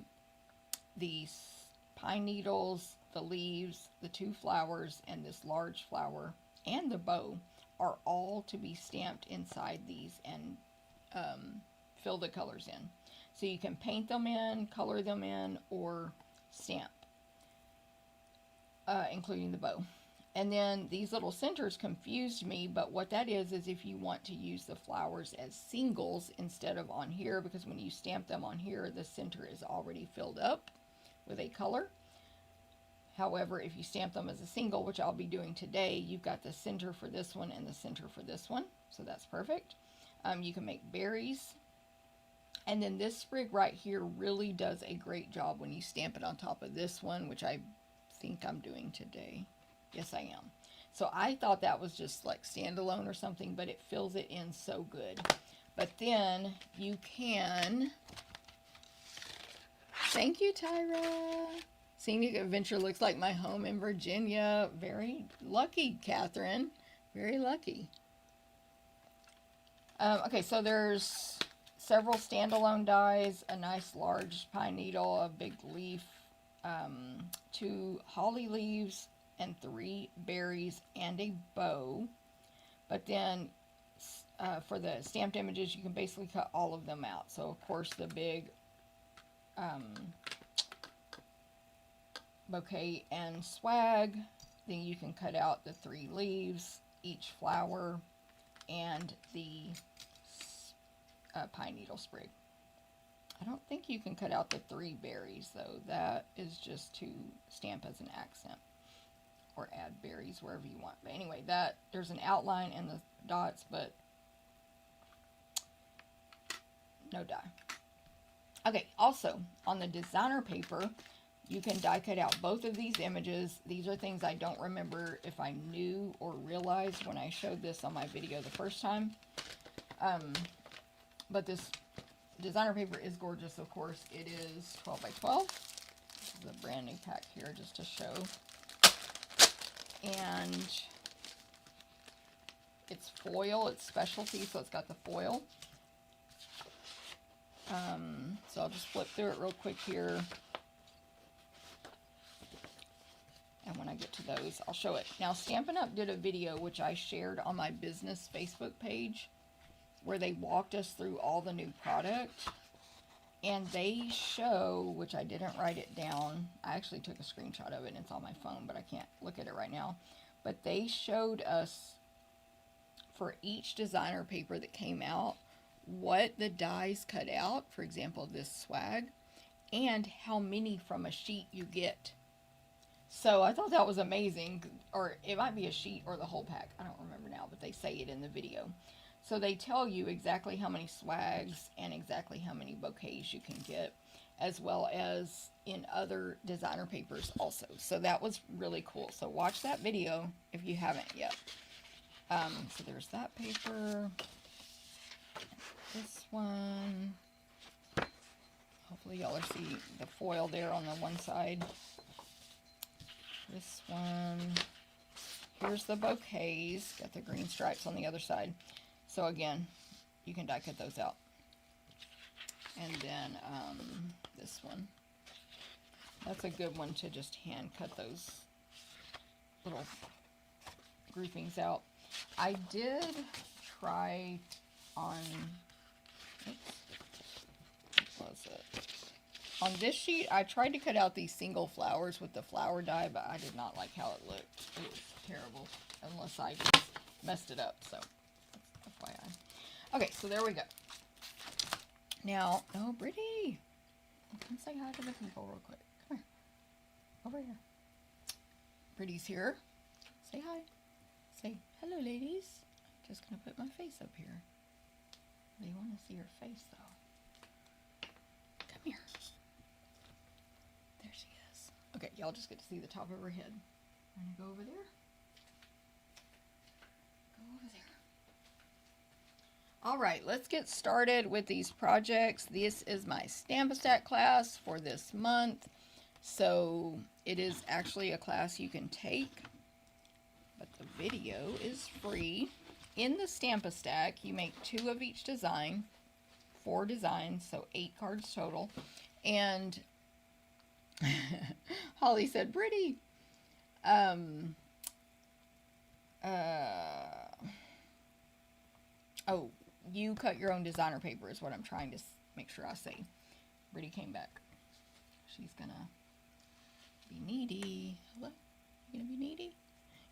pine needles, the leaves, the 2 flowers, and this large flower, and the bow are all to be stamped inside these and fill the colors in. So you can paint them in, color them in, or stamp, including the bow. And then these little centers confused me, but what that is if you want to use the flowers as singles instead of on here, because when you stamp them on here, the center is already filled up with a color. However, if you stamp them as a single, which I'll be doing today, you've got the center for this one and the center for this one. So that's perfect. You can make berries. And then this sprig right here really does a great job when you stamp it on top of this one, which I think I'm doing today. Yes, I am. So I thought that was just like standalone or something, but it fills it in so good. But then you can... Thank you, Tyra. Scenic Adventure looks like my home in Virginia. Very lucky, Catherine. Very lucky. Okay, so there's several standalone dies, a nice large pine needle, a big leaf, 2 holly leaves, and 3 berries, and a bow. But then for the stamped images, you can basically cut all of them out. So, of course, the big... bouquet and swag. Then you can cut out the 3 leaves, each flower, and the pine needle sprig. I don't think you can cut out the 3 berries though. That is just to stamp as an accent or add berries wherever you want. But anyway, there's an outline and the dots, but no die. Okay, also on the designer paper, you can die cut out both of these images. These are things I don't remember if I knew or realized when I showed this on my video the first time. But this designer paper is gorgeous, of course. It is 12 by 12. This is a brand new pack here just to show. And it's foil, it's specialty, so it's got the foil. So I'll just flip through it real quick here. And when I get to those, I'll show it. Now, Stampin' Up! Did a video, which I shared on my business Facebook page, where they walked us through all the new product. And they show, which I didn't write it down. I actually took a screenshot of it, and it's on my phone, but I can't look at it right now. But they showed us, for each designer paper that came out, what the dies cut out, for example, this swag, and how many from a sheet you get. So I thought that was amazing, or it might be a sheet or the whole pack. I don't remember now, but they say it in the video. So they tell you exactly how many swags and exactly how many bouquets you can get, as well as in other designer papers also. So that was really cool. So watch that video if you haven't yet. So there's that paper. This one. hopefully y'all are see the foil there on the one side. This one, here's the bouquets, got the green stripes on the other side. So again, you can die cut those out. And then this one, that's a good one to just hand cut those little groupings out. I did try on, oops, what was it? On this sheet, I tried to cut out these single flowers with the flower die, but I did not like how it looked. It was terrible, unless I just messed it up, so that's FYI. Okay, so there we go. Now, oh, Brittany, come say hi to the people real quick. Come here, over here. Brittany's here. Say hi. Say, hello, ladies. I'm just going to put my face up here. They want to see your face, though. Come here. There she is. Okay, y'all just get to see the top of her head. I'm going to go over there. Go over there. All right, let's get started with these projects. This is my Stamp-A-Stack class for this month. So it is actually a class you can take, but the video is free. In the Stamp-A-Stack, you make 2 of each design, 4 designs, so 8 cards total. And Holly said, Brittany, oh, you cut your own designer paper is what I'm trying to make sure I say. Brittany came back. She's gonna be needy. Hello? You gonna be needy?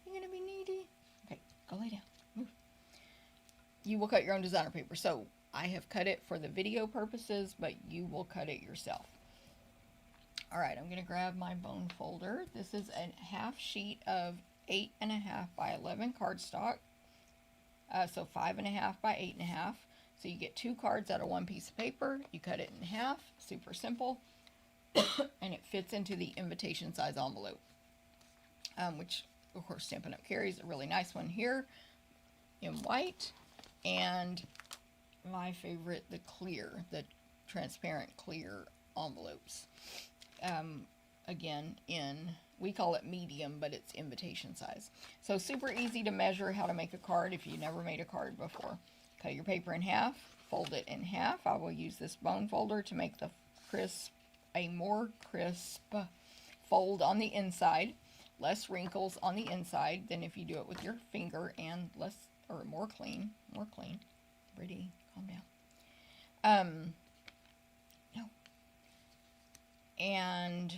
You gonna be needy? Okay, go lay down. Move. You will cut your own designer paper. So I have cut it for the video purposes, but you will cut it yourself. All right, I'm gonna grab my bone folder. This is a half sheet of 8.5 by 11 cardstock. So 5.5 by 8.5. So you get 2 cards out of 1 piece of paper. You cut it in half, super simple. And it fits into the invitation size envelope, which of course Stampin' Up carries a really nice one here in white, and my favorite, the clear, the transparent clear envelopes. Again, we call it medium, but it's invitation size. So super easy to measure how to make a card if you never made a card before. Cut your paper in half, fold it in half. I will use this bone folder to make a more crisp fold on the inside, less wrinkles on the inside than if you do it with your finger, and less, or more clean. Pretty, calm down. No. And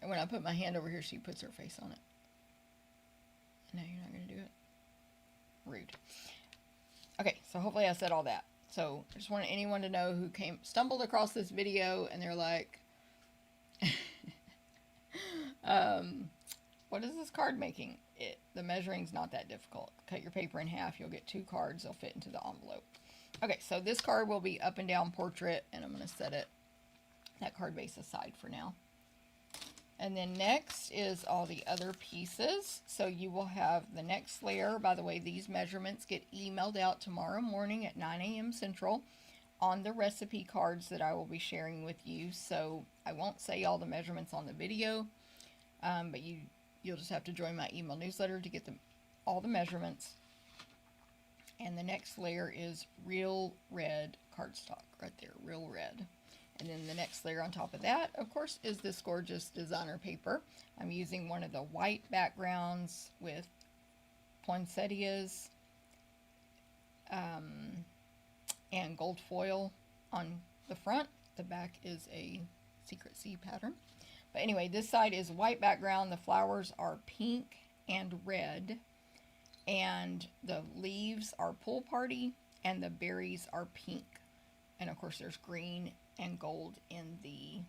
when I put my hand over here, she puts her face on it. No, you're not going to do it? Rude. Okay, so hopefully I said all that. So I just wanted anyone to know who stumbled across this video and they're like, what is this card making? The measuring's not that difficult. Cut your paper in half, you'll get 2 cards, they'll fit into the envelope. Okay, so this card will be up and down portrait, and I'm going to set that card base aside for now. And then next is all the other pieces. So you will have the next layer. By the way, these measurements get emailed out tomorrow morning at 9 a.m. Central on the recipe cards that I will be sharing with you. So I won't say all the measurements on the video, but you'll just have to join my email newsletter to get all the measurements. And the next layer is real red cardstock right there, real red. And then the next layer on top of that, of course, is this gorgeous designer paper. I'm using one of the white backgrounds with poinsettias and gold foil on the front. The back is a secret C pattern. But anyway, this side is white background. The flowers are pink and red. And the leaves are pool party. And the berries are pink. And of course, there's green and gold in the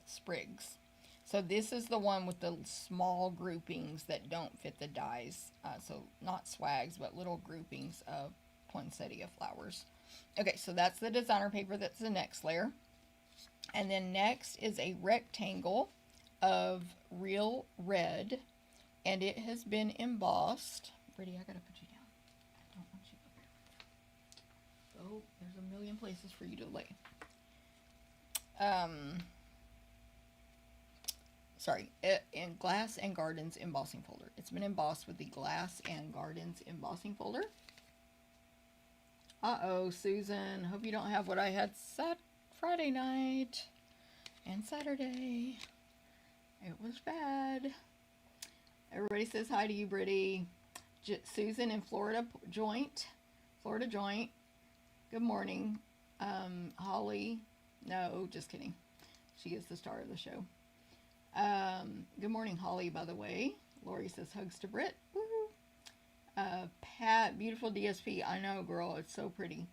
sprigs. So this is the one with the small groupings that don't fit the dies. So not swags, but little groupings of poinsettia flowers. Okay, so that's the designer paper. That's the next layer. And then next is a rectangle of real red. And it has been embossed. Brittany, I gotta put you down. I don't want you up here. Oh, there's a million places for you to lay. sorry, in Glass and Gardens embossing folder. It's been embossed with the Glass and Gardens embossing folder. Uh-oh, Susan, hope you don't have what I had Friday night and Saturday. It was bad. Everybody says hi to you, Brittany. Susan in Florida Joint. Good morning. Holly. No, just kidding. She is the star of the show. Good morning, Holly, by the way. Lori says hugs to Britt. Woo-hoo. Pat, beautiful DSP. I know, girl. It's so pretty.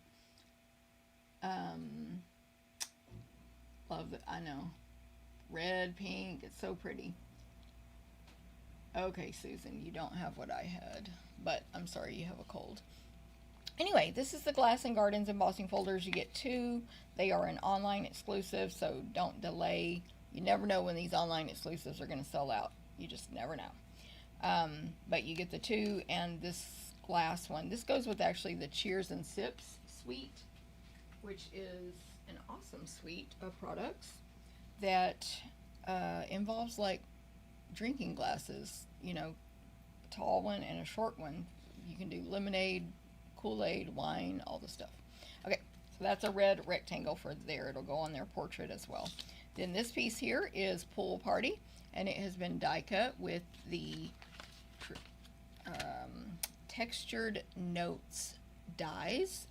Love it. I know. Red, pink. It's so pretty. Okay, Susan, you don't have what I had, but I'm sorry you have a cold. Anyway, this is the Glass and Gardens embossing folders. You get 2. They are an online exclusive, so don't delay. You never know when these online exclusives are going to sell out. You just never know. But you get the 2 and this glass one. This goes with actually the Cheers and Sips suite, which is an awesome suite of products that involves like drinking glasses, you know, a tall one and a short one. You can do lemonade, Kool-Aid, wine, all the stuff. Okay, so that's a red rectangle for there. It'll go on their portrait as well. Then this piece here is Pool Party, and it has been die cut with the Textured Notes dies,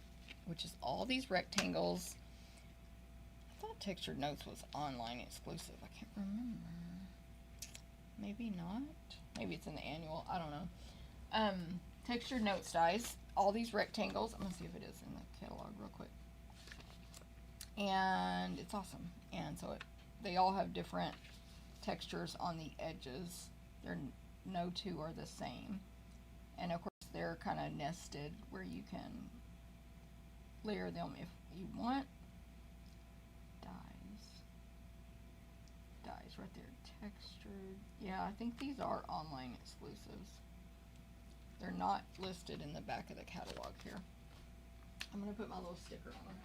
which is all these rectangles. I thought Textured Notes was online exclusive. I can't remember. Maybe not. Maybe it's in the annual. I don't know. Textured Notes dies. All these rectangles. I'm going to see if it is in the catalog real quick. And it's awesome. And so they all have different textures on the edges. No 2 are the same. And of course they're kind of nested where you can layer them if you want. Dies right there. Textured. Yeah, I think these are online exclusives. They're not listed in the back of the catalog here. I'm going to put my little sticker on them.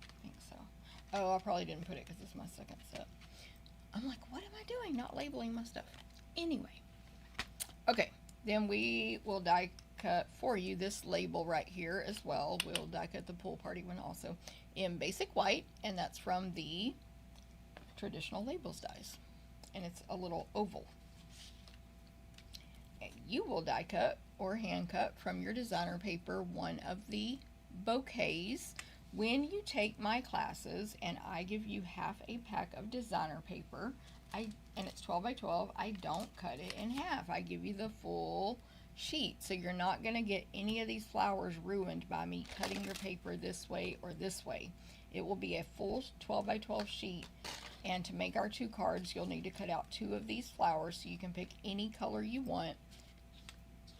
I think so. Oh, I probably didn't put it because it's my second set. I'm like, what am I doing? Not labeling my stuff. Anyway. Okay. Then we will die cut for you this label right here as well. We'll die cut the Pool Party one also in basic white, and that's from the Traditional Labels dies, and it's a little oval. And you will die cut or hand cut from your designer paper one of the bouquets when you take my classes, and I give you half a pack of designer paper. And it's 12 by 12. I don't cut it in half. I give you the full sheet, so you're not going to get any of these flowers ruined by me cutting your paper this way or this way. It will be a full 12 by 12 sheet, and to make our 2 cards you'll need to cut out 2 of these flowers, so you can pick any color you want.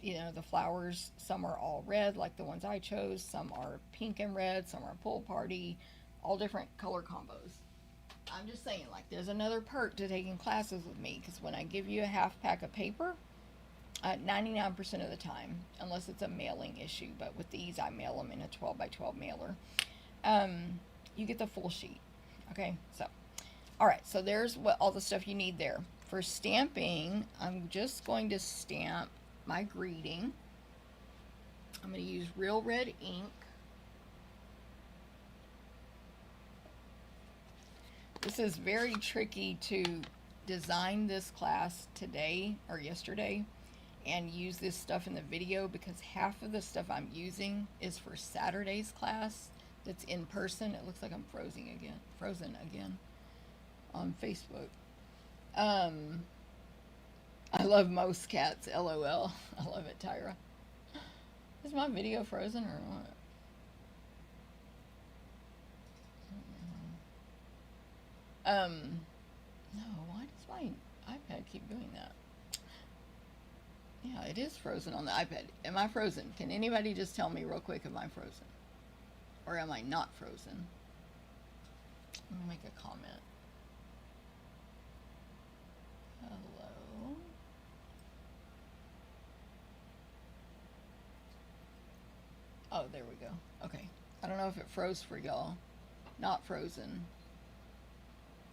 You know, the flowers, some are all red like the ones I chose, some are pink and red, some are Pool Party, all different color combos. I'm just saying, like, there's another perk to taking classes with me, because when I give you a half pack of paper, 99% of the time, unless it's a mailing issue, but with these I mail them in a 12 by 12 mailer, you get the full sheet. Okay, so alright, so there's all the stuff you need there. For stamping, I'm just going to stamp my greeting. I'm going to use Real Red ink. This is very tricky to design this class today or yesterday and use this stuff in the video, because half of the stuff I'm using is for Saturday's class that's in person. It looks like I'm frozen again on Facebook. I love most cats, LOL. I love it, Tyra. Is my video frozen or what? No, why does my iPad keep doing that? Yeah, it is frozen on the iPad. Am I frozen? Can anybody just tell me real quick, am I frozen? Or am I not frozen? I'm gonna make a comment. Hello? Oh, there we go. Okay. I don't know if it froze for y'all. Not frozen.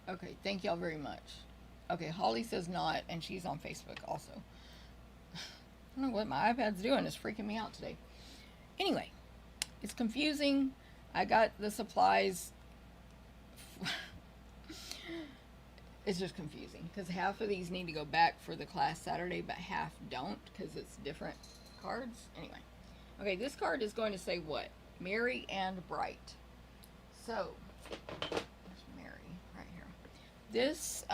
Okay, thank y'all very much. Okay, Holly says not, and she's on Facebook also. I don't know what my iPad's doing. It's freaking me out today. Anyway, it's confusing. I got the supplies. It's just confusing because half of these need to go back for the class Saturday, but half don't because it's different cards. Anyway, okay, this card is going to say what? Merry and bright. So, there's Merry right here. This,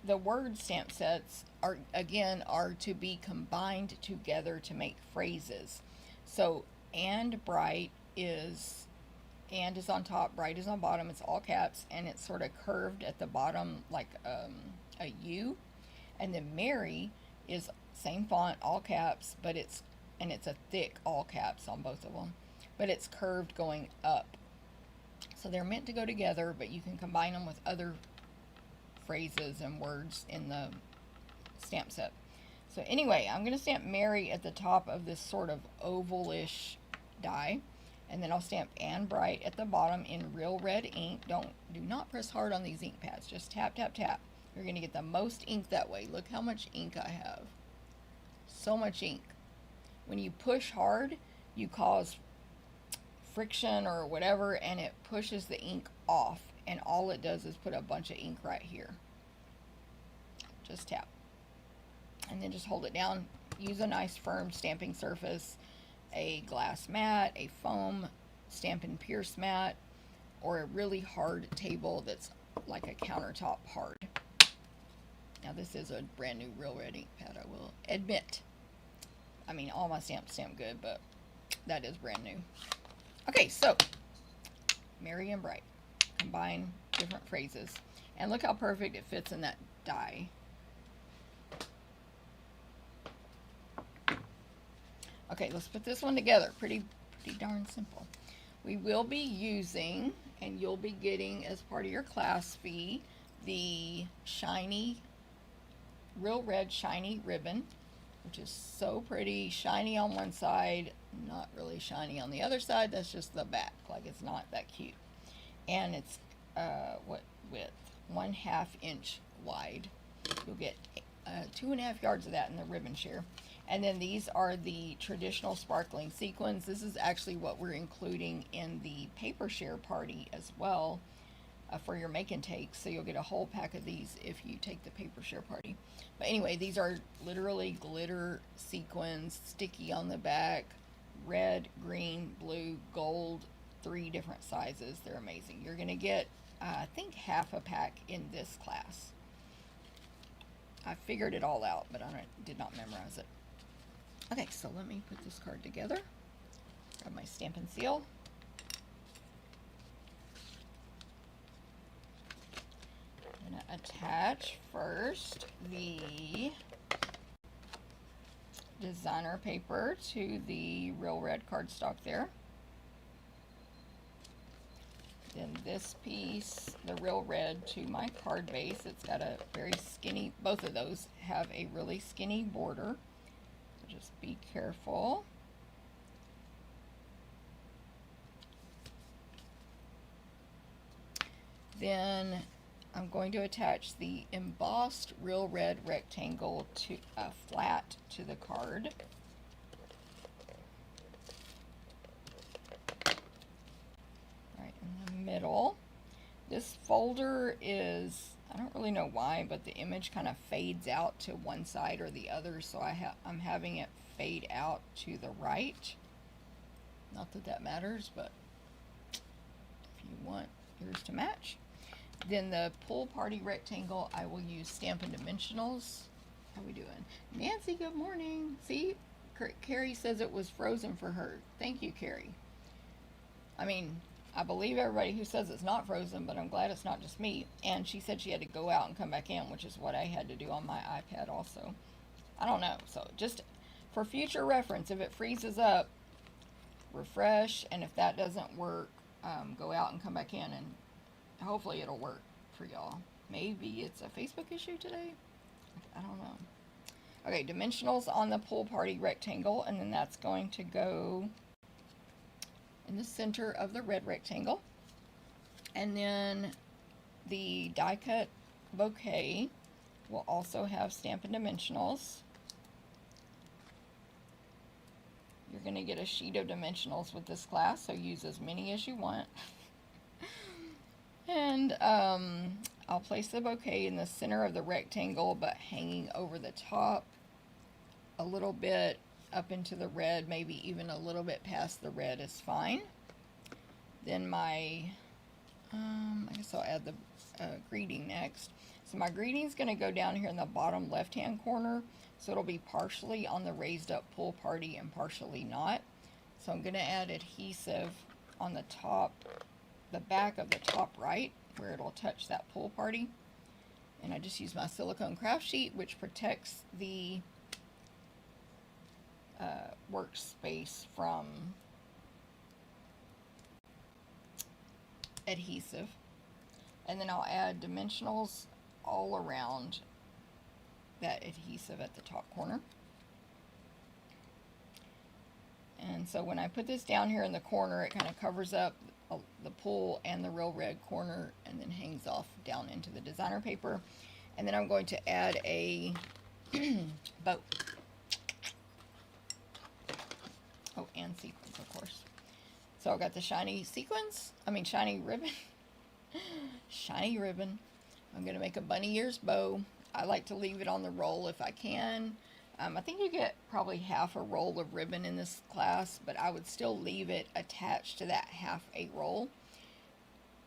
the word stamp sets are to be combined together to make phrases. So, and bright is, and is on top, bright is on bottom, it's all caps, and it's sort of curved at the bottom like a U. And then Merry is same font, all caps, but it's a thick all caps on both of them, but it's curved going up. So they're meant to go together, but you can combine them with other phrases and words in the stamp set. So anyway, I'm going to stamp Merry at the top of this sort of ovalish die. And then I'll stamp and bright at the bottom in real red ink. Do not press hard on these ink pads. Just tap, tap, tap. You're going to get the most ink that way. Look how much ink I have. So much ink. When you push hard, you cause friction or whatever, and it pushes the ink off. And all it does is put a bunch of ink right here. Just tap. And then just hold it down. Use a nice firm stamping surface. A glass mat, a foam Stampin' Pierce mat, or a really hard table that's like a countertop hard. Now this is a brand new real red ink pad, I will admit. I mean, all my stamps stamp good, but that is brand new. Okay, so Merry and bright. Combine different phrases. And look how perfect it fits in that die. Okay, let's put this one together. Pretty darn simple. We will be using, and you'll be getting as part of your class fee, the shiny, real red shiny ribbon, which is so pretty. Shiny on one side, not really shiny on the other side. That's just the back, like it's not that cute. And it's, what width? 1/2 inch wide. You'll get 2.5 yards of that in the ribbon share. And then these are the traditional sparkling sequins. This is actually what we're including in the paper share party as well for your make and take. So you'll get a whole pack of these if you take the paper share party. But anyway, these are literally glitter sequins, sticky on the back, red, green, blue, gold, 3 different sizes. They're amazing. You're going to get, I think, half a pack in this class. I figured it all out, but I did not memorize it. Okay, so let me put this card together. Grab my Stampin' Seal. I'm going to attach first the designer paper to the real red cardstock there. Then this piece, the real red, to my card base. It's got a very skinny, both of those have a really skinny border. Just be careful. Then I'm going to attach the embossed real red rectangle to flat to the card. Right in the middle. This folder is, I don't really know why, but the image kind of fades out to one side or the other, so I'm having it fade out to the right. Not that that matters, but if you want yours to match. Then the pool party rectangle, I will use Stampin' Dimensionals. How we doing? Nancy, good morning. See, Carrie says it was frozen for her. Thank you, Carrie. I mean, I believe everybody who says it's not frozen, but I'm glad it's not just me. And she said she had to go out and come back in, which is what I had to do on my iPad also. I don't know. So just for future reference, if it freezes up, refresh. And if that doesn't work, go out and come back in, and hopefully it'll work for y'all. Maybe it's a Facebook issue today. I don't know. Okay, dimensionals on the pool party rectangle, and then that's going to go in the center of the red rectangle. And then the die cut bouquet will also have Stampin' Dimensionals. You're going to get a sheet of dimensionals with this class, so use as many as you want. And I'll place the bouquet in the center of the rectangle, but hanging over the top a little bit up into the red, maybe even a little bit past the red is fine. Then my, I guess I'll add the greeting next. So my greeting is going to go down here in the bottom left-hand corner. So it'll be partially on the raised up pool party and partially not. So I'm going to add adhesive on the top, the back of the top right, where it'll touch that pool party. And I just use my silicone craft sheet, which protects the workspace from adhesive. And then I'll add dimensionals all around that adhesive at the top corner. And so when I put this down here in the corner, it kind of covers up the pool and the real red corner, and then hangs off down into the designer paper. And then I'm going to add a bow. Oh, and sequins, of course. So I've got the shiny ribbon. Shiny ribbon. I'm going to make a bunny ears bow. I like to leave it on the roll if I can. I think you get probably half a roll of ribbon in this class, but I would still leave it attached to that half a roll.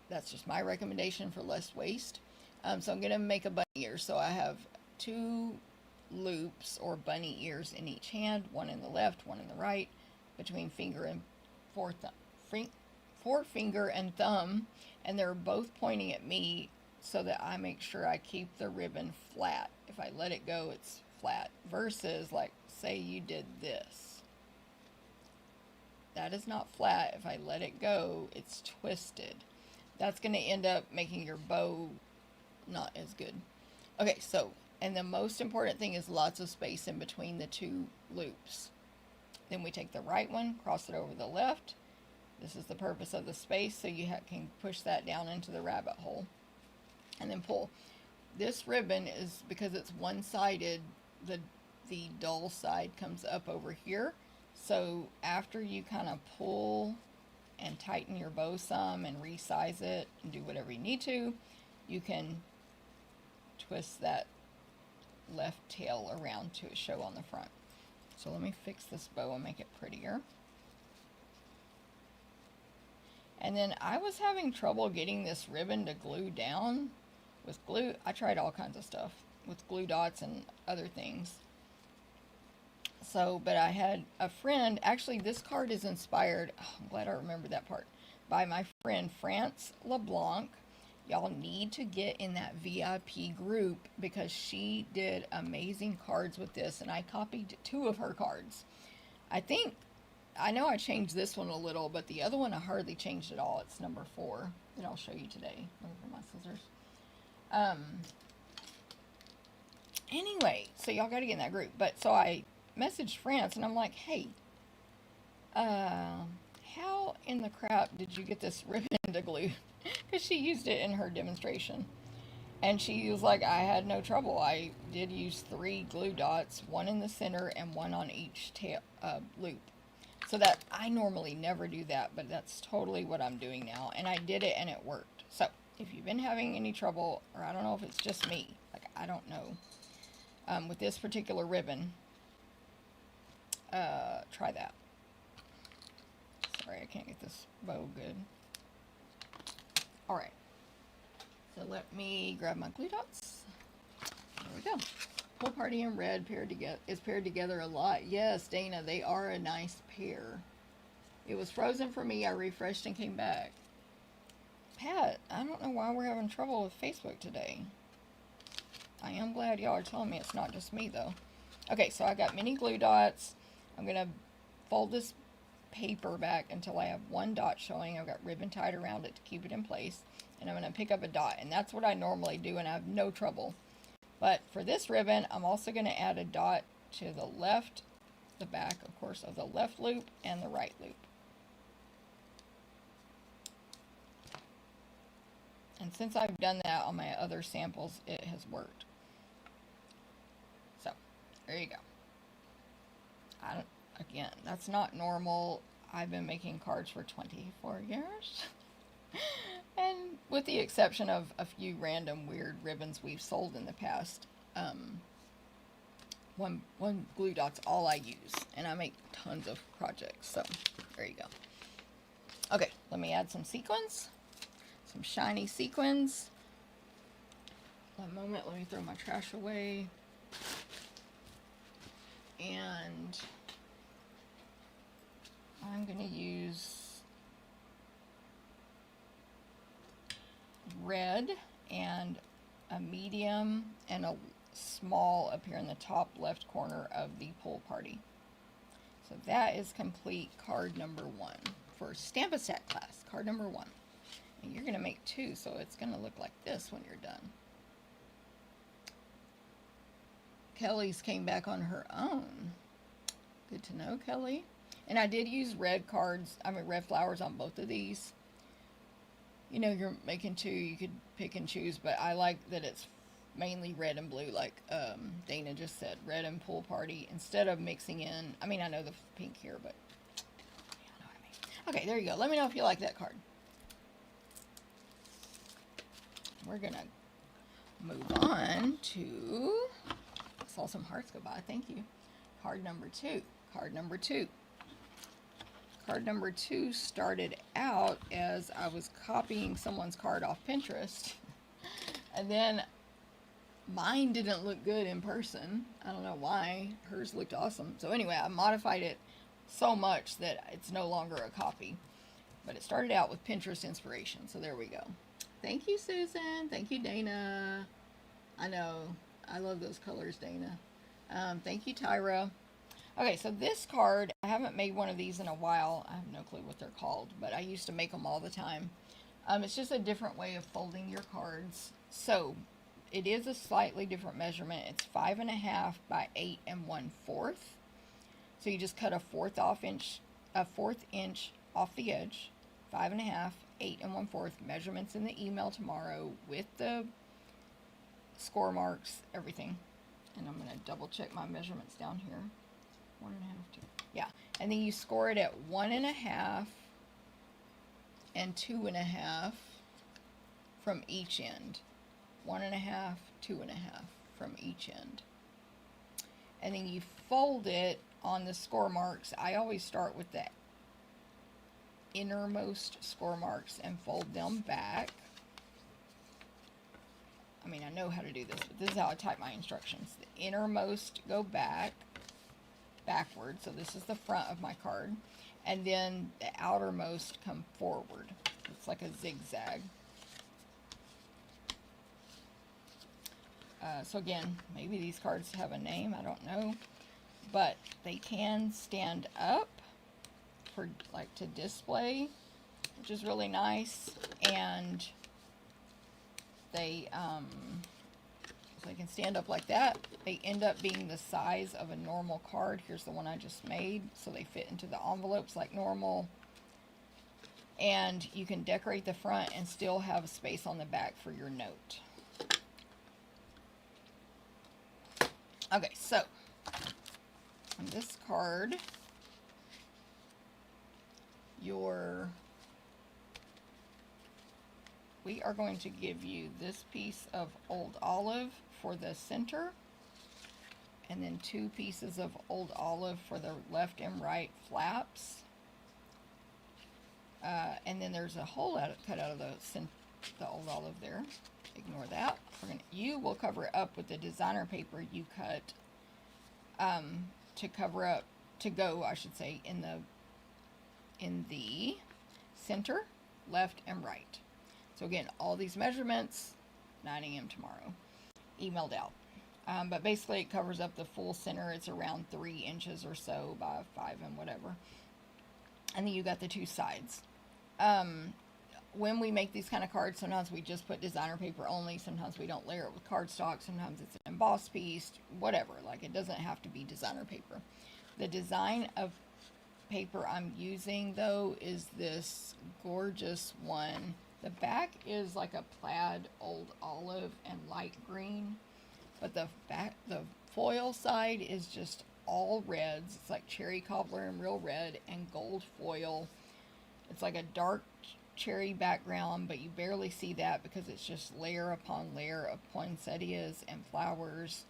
That's just my recommendation for less waste. So I'm going to make a bunny ear. So I have 2 loops or bunny ears in each hand, one in the left, one in the right, between finger and forefinger and thumb, and they're both pointing at me so that I make sure I keep the ribbon flat. If I let it go, it's flat, versus like say you did this. That is not flat. If I let it go, it's twisted. That's going to end up making your bow not as good. Okay, so, and the most important thing is lots of space in between the 2 loops. Then we take the right one, cross it over the left. This is the purpose of the space, so you can push that down into the rabbit hole and then pull. This ribbon is, because it's one-sided, the dull side comes up over here. So after you kind of pull and tighten your bow some and resize it and do whatever you need to, you can twist that left tail around to show on the front. So let me fix this bow and make it prettier. And then I was having trouble getting this ribbon to glue down with glue. I tried all kinds of stuff with glue dots and other things. So, but I had a friend, actually this card is inspired, oh, I'm glad I remembered that part, by my friend France LeBlanc. Y'all need to get in that VIP group because she did amazing cards with this, and I copied 2 of her cards. I know I changed this one a little, but the other one I hardly changed at all. It's number 4 that I'll show you today. Let me put my scissors. Anyway, so y'all got to get in that group. But so I messaged France, and I'm like, hey, how in the crap did you get this ribbon to glue? Because she used it in her demonstration. And she was like, I had no trouble. I did use 3 glue dots, 1 in the center and 1 on each tail, loop. So that, I normally never do that, but that's totally what I'm doing now. And I did it and it worked. So if you've been having any trouble, or I don't know if it's just me, like I don't know, with this particular ribbon, try that. Sorry, I can't get this bow good. Alright, so let me grab my glue dots. There we go. Pool party in red is paired together a lot. Yes, Dana, they are a nice pair. It was frozen for me. I refreshed and came back. Pat, I don't know why we're having trouble with Facebook today. I am glad y'all are telling me it's not just me, though. Okay, so I got mini glue dots. I'm going to fold this paper back until I have 1 dot showing. I've got ribbon tied around it to keep it in place. And I'm going to pick up a dot. And that's what I normally do, and I have no trouble. But for this ribbon, I'm also going to add a dot to the left, the back, of course, of the left loop and the right loop. And since I've done that on my other samples, it has worked. So, there you go. Again, that's not normal. I've been making cards for 24 years. And with the exception of a few random weird ribbons we've sold in the past, one glue dot's all I use, and I make tons of projects, so there you go. Okay, let me add some sequins, some shiny sequins. One moment, let me throw my trash away. And I'm going to use red and a medium and a small up here in the top left corner of the pool party. So that is complete card number 1 for Stamp a Stack class, card number 1. And you're going to make 2, so it's going to look like this when you're done. Kelly's came back on her own. Good to know, Kelly. And I did use red flowers on both of these. You know, you're making 2, you could pick and choose, but I like that it's mainly red and blue, like Dana just said, red and pool party, instead of mixing in, I mean, I know the pink here, but you know what I mean. Okay, there you go. Let me know if you like that card. We're going to move on to, I saw some hearts go by, thank you. Card number 2. Card number 2. Card number 2 started out as I was copying someone's card off Pinterest, and then mine didn't look good in person. I don't know why. Hers looked awesome. So anyway, I modified it so much that it's no longer a copy. But it started out with Pinterest inspiration, so there we go. Thank you, Susan. Thank you, Dana. I know. I love those colors, Dana. Thank you, Tyra. Okay, so this card, I haven't made one of these in a while. I have no clue what they're called, but I used to make them all the time. It's just a different way of folding your cards. So, it is a slightly different measurement. It's 5.5 by 8 1/4. So you just cut a fourth inch off the edge. 5.5, 8 1/4. Measurements in the email tomorrow with the score marks, everything. And I'm going to double check my measurements down here. 1.5, 2. Yeah. And then you score it at 1.5 and 2.5 from each end. 1.5, 2.5 from each end. And then you fold it on the score marks. I always start with the innermost score marks and fold them back. I mean, I know how to do this, but this is how I type my instructions. The innermost go backward, so this is the front of my card, and then the outermost come forward. It's like a zigzag. So again, maybe these cards have a name, I don't know, but they can stand up for like to display, which is really nice, and they can stand up like that. They end up being the size of a normal card. Here's the one I just made, so they fit into the envelopes like normal. And you can decorate the front and still have a space on the back for your note. Okay, so on this card, we are going to give you this piece of Old Olive for the center, and then 2 pieces of Old Olive for the left and right flaps. And then there's a hole cut out of the Old Olive there. Ignore that. You will cover it up with the designer paper you cut to cover up, to go, I should say, in the center, left and right. So again, all these measurements, 9 a.m. tomorrow, emailed out. But basically it covers up the full center. It's around 3 inches or so by 5 and whatever. And then you got the 2 sides. When we make these kind of cards, sometimes we just put designer paper only. Sometimes we don't layer it with cardstock. Sometimes it's an embossed piece, whatever. Like, it doesn't have to be designer paper. The design of paper I'm using, though, is this gorgeous one The back is like a plaid old olive and light green, but the foil side is just all reds. It's like cherry cobbler and real red and gold foil. It's like a dark cherry background, but you barely see that because it's just layer upon layer of poinsettias and flowers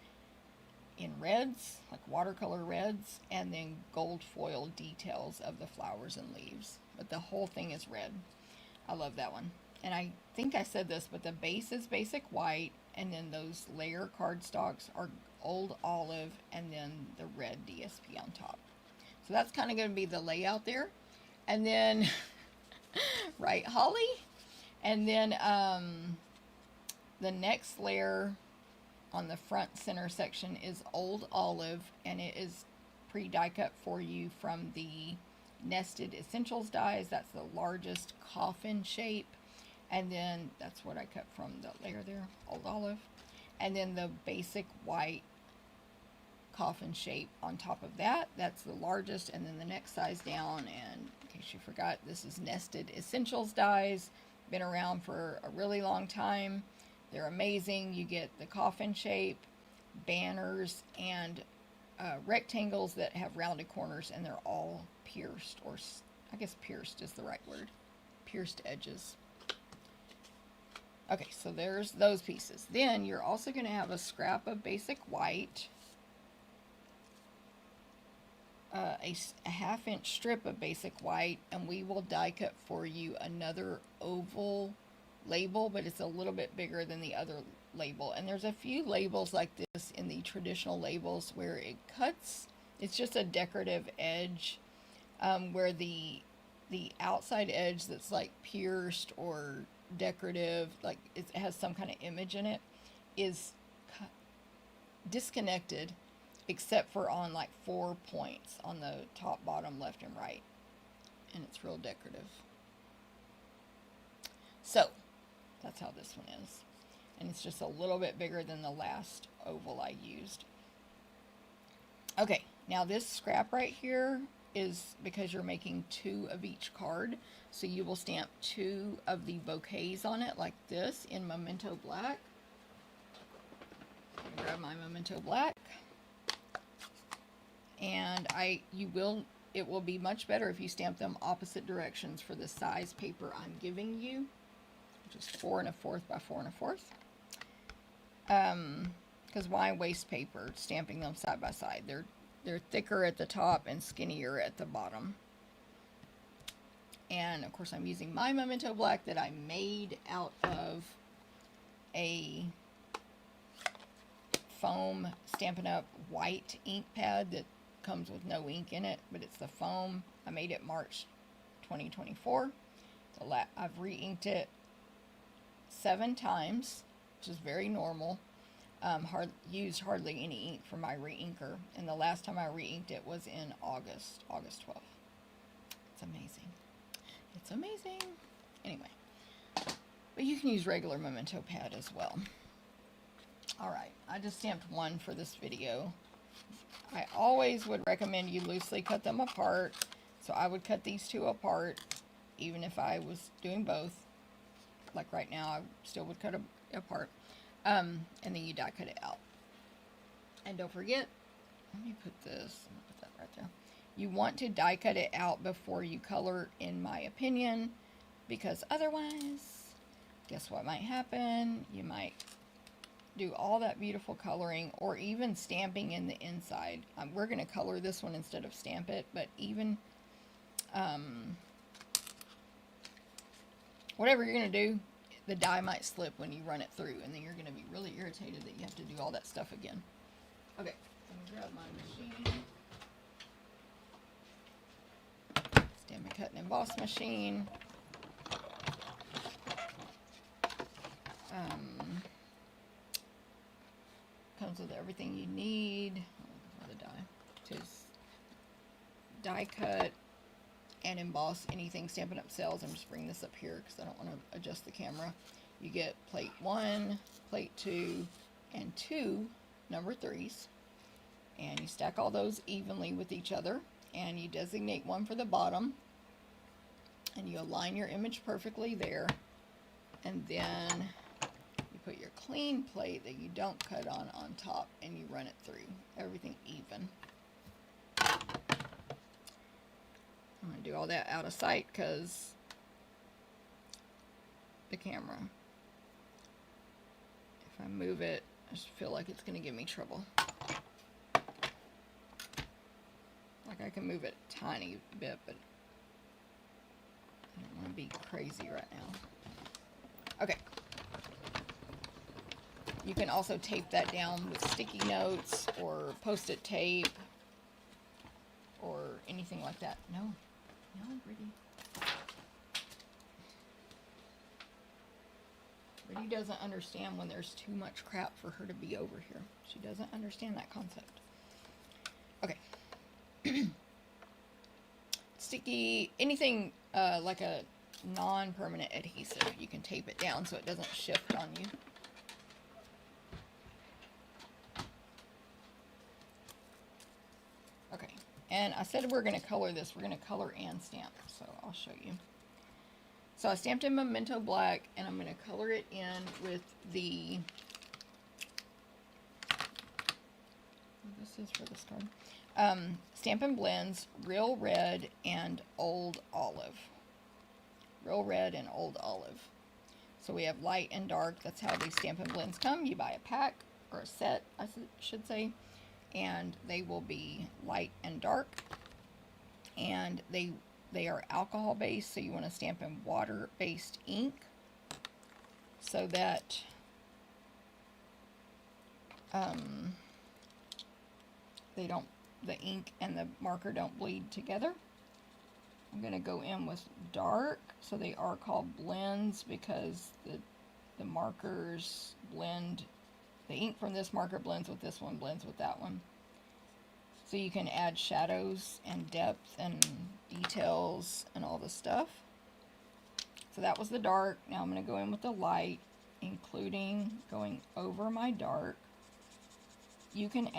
in reds, like watercolor reds, and then gold foil details of the flowers and leaves. But the whole thing is red. I love that one. And I think I said this, but the base is basic white, and then those layer cardstocks are old olive, and then the red DSP on top. So that's kind of going to be the layout there. And then, right, Holly? And then the next layer on the front center section is old olive, and it is pre-die cut for you from the Nested Essentials dies. That's the largest coffin shape. And then that's what I cut from the layer there, old olive. And then the basic white coffin shape on top of that, that's the largest. And then the next size down, and in case you forgot, this is Nested Essentials dies. Been around for a really long time. They're amazing. You get the coffin shape, banners, and rectangles that have rounded corners, and they're all pierced, or I guess pierced is the right word. Pierced edges. Okay, so there's those pieces. Then you're also going to have a scrap of basic white, a half-inch strip of basic white, and we will die cut for you another oval label, but it's a little bit bigger than the other label. And there's a few labels like this in the traditional labels where it cuts. It's just a decorative edge, where the outside edge that's like pierced or decorative, like it has some kind of image in it, is disconnected, except for on like 4 points on the top, bottom, left, and right, and it's real decorative. So that's how this one is, and it's just a little bit bigger than the last oval I used. Okay, now this scrap right here is because you're making 2 of each card, so you will stamp 2 of the bouquets on it like this in Memento Black. I'm gonna grab my Memento Black, and it will be much better if you stamp them opposite directions for the size paper I'm giving you, which is 4 1/4 by 4 1/4. Because why waste paper stamping them side by side? They're thicker at the top and skinnier at the bottom. And of course I'm using my Memento Black that I made out of a foam Stampin' Up white ink pad that comes with no ink in it, but it's the foam. I made it March 2024. I've re-inked it 7 times, which is very normal. Used hardly any ink for my re-inker, and the last time I re-inked it was in August 12th. It's amazing. It's amazing. Anyway, but you can use regular Memento pad as well. Alright, I just stamped 1 for this video. I always would recommend you loosely cut them apart, so I would cut these 2 apart, even if I was doing both. Like right now, I still would cut it apart. And then you die cut it out. And don't forget, let me put that right there. You want to die cut it out before you color, in my opinion, because otherwise, guess what might happen? You might do all that beautiful coloring, or even stamping in the inside. We're going to color this one instead of stamp it, but even whatever you're going to do, the die might slip when you run it through, and then you're going to be really irritated that you have to do all that stuff again. Okay, I'm going to grab my machine. Stamp and cut and emboss machine. Comes with everything you need. The die to die cut and emboss anything Stampin' Up sells. I'm just bringing this up here because I don't want to adjust the camera. You get plate 1, plate 2, and 2 number 3s, and you stack all those evenly with each other, and you designate one for the bottom, and you align your image perfectly there, And then you put your clean plate that you don't cut on top, and you run it through. Everything even. I'm going to do all that out of sight because the camera, if I move it, I just feel like it's going to give me trouble. Like I can move it a tiny bit, but I don't want to be crazy right now. Okay. You can also tape that down with sticky notes or post-it tape or anything like that. No, Brittany. Brittany doesn't understand when there's too much crap for her to be over here. She doesn't understand that concept. Okay. Sticky, anything like a non-permanent adhesive, you can tape it down so it doesn't shift on you. Okay, and I said we're going to color this. We're going to color and stamp, so I'll show you. So I stamped in Memento Black, and I'm going to color it in with the, this is for this card, Stampin' Blends Real Red and Old Olive. Real Red and Old Olive. So we have light and dark. That's how these Stampin' Blends come. You buy a pack, or a set, I should say, and they will be light and dark. And they are alcohol based, so you want to stamp in water based ink so that the ink and the marker don't bleed together. I'm going to go in with dark, so they are called blends because the markers blend, the ink from this marker blends with this one, blends with that one. So you can add shadows and depth and details and all this stuff. So that was the dark. Now I'm going to go in with the light, including going over my dark. You can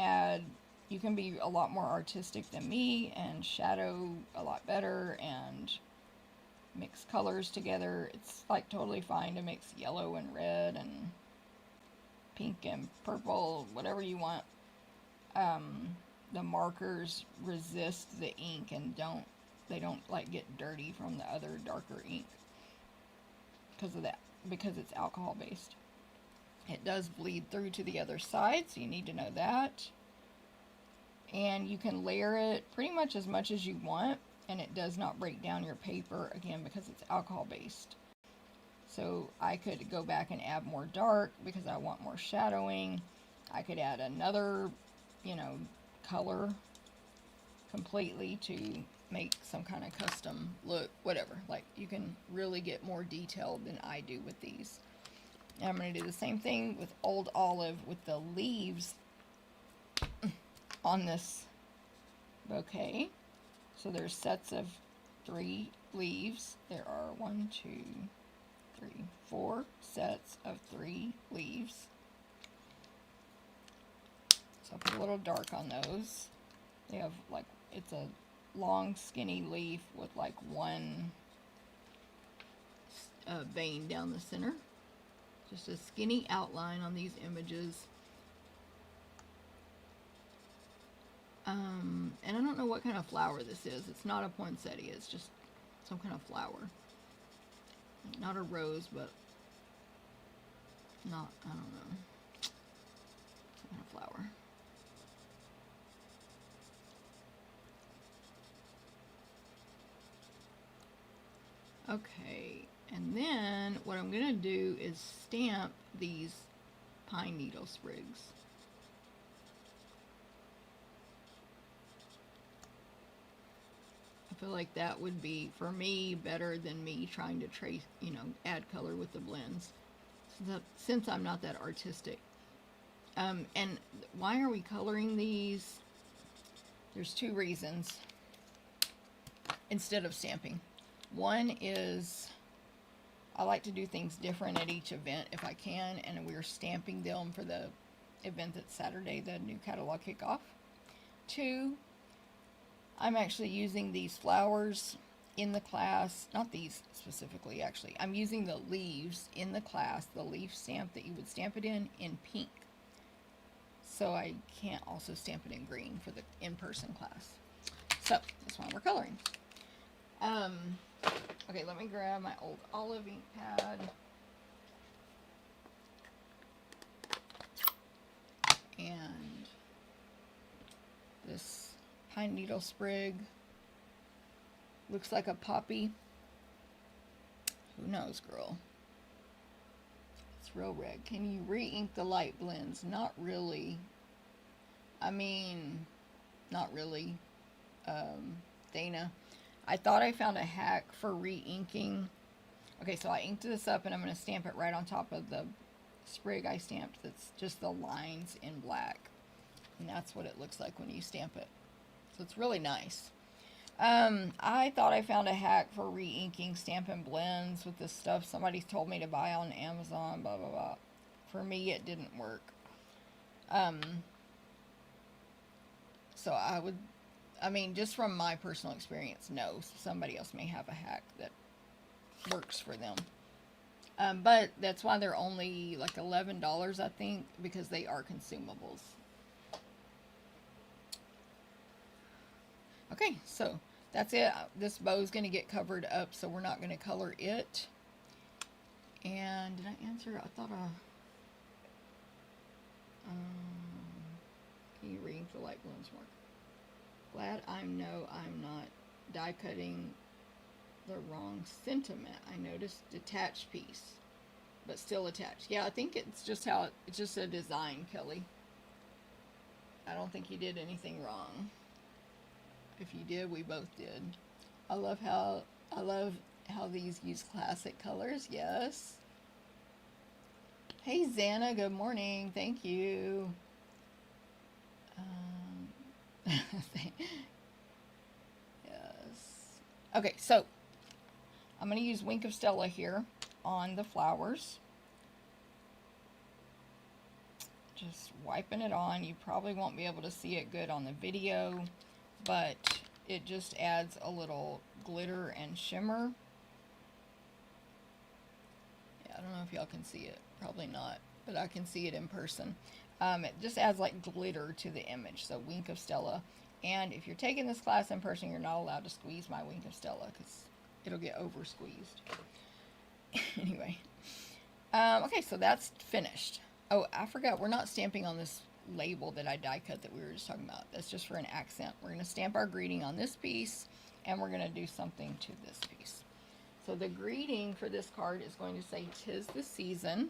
be a lot more artistic than me and shadow a lot better and mix colors together. It's like totally fine to mix yellow and red and pink and purple, whatever you want. The markers resist the ink and they don't like get dirty from the other darker ink because of that, because it's alcohol based. It does bleed through to the other side, so you need to know that. And you can layer it pretty much as you want, and it does not break down your paper, again, because it's alcohol based. So I could go back and add more dark because I want more shadowing. I could add another, color completely to make some kind of custom look, whatever. Like, you can really get more detailed than I do with these. And I'm going to do the same thing with Old Olive with the leaves on this bouquet. So there's sets of 3 leaves. There are 1, 2, 3, 4 sets of 3 leaves. So I'll put a little dark on those. They have like, it's a long skinny leaf with like one vein down the center. Just a skinny outline on these images. And I don't know what kind of flower this is. It's not a poinsettia, it's just some kind of flower. Not a rose, but I don't know. Some kind of flower. Okay, and then what I'm going to do is stamp these pine needle sprigs. I feel like that would be, for me, better than me trying to trace, add color with the blends, since I'm not that artistic. And why are we coloring these? There's 2 reasons instead of stamping. One is I like to do things different at each event if I can, and we're stamping them for the event that's Saturday, the new catalog kickoff. 2, I'm actually using these flowers in the class, not these specifically actually, I'm using the leaves in the class, the leaf stamp that you would stamp it in pink. So I can't also stamp it in green for the in-person class. So that's why we're coloring. Okay, let me grab my old olive ink pad. And this pine needle sprig looks like a poppy. Who knows, girl? It's real red. Can you re-ink the light blends? Not really. I mean, not really, Dana. I thought I found a hack for re-inking. Okay, so I inked this up and I'm going to stamp it right on top of the sprig I stamped. That's just the lines in black. And that's what it looks like when you stamp it. So it's really nice. I thought I found a hack for re-inking Stampin' Blends with this stuff somebody told me to buy on Amazon, blah, blah, blah. For me, it didn't work. So I mean, just from my personal experience, no. Somebody else may have a hack that works for them. But that's why they're only like $11, I think, because they are consumables. Okay, so that's it. This bow is going to get covered up, so we're not going to color it. And did I answer? I thought can you read the light blends more? Glad I'm not die cutting the wrong sentiment. I noticed detached piece, but still attached. Yeah, I think it's just how it's just a design, Kelly. I don't think you did anything wrong. If you did, we both did. I love how these use classic colors. Yes. Hey Xana, good morning. Thank you. Yes. Okay, so I'm going to use Wink of Stella here on the flowers. Just wiping it on. You probably won't be able to see it good on the video, but it just adds a little glitter and shimmer. Yeah, I don't know if y'all can see it. Probably not, but I can see it in person. It just adds like glitter to the image. So Wink of Stella. And if you're taking this class in person, you're not allowed to squeeze my Wink of Stella because it'll get over squeezed. Anyway. Okay, so that's finished. Oh, I forgot. We're not stamping on this label that I die cut that we were just talking about. That's just for an accent. We're going to stamp our greeting on this piece, and we're going to do something to this piece. So the greeting for this card is going to say, "'Tis the season,"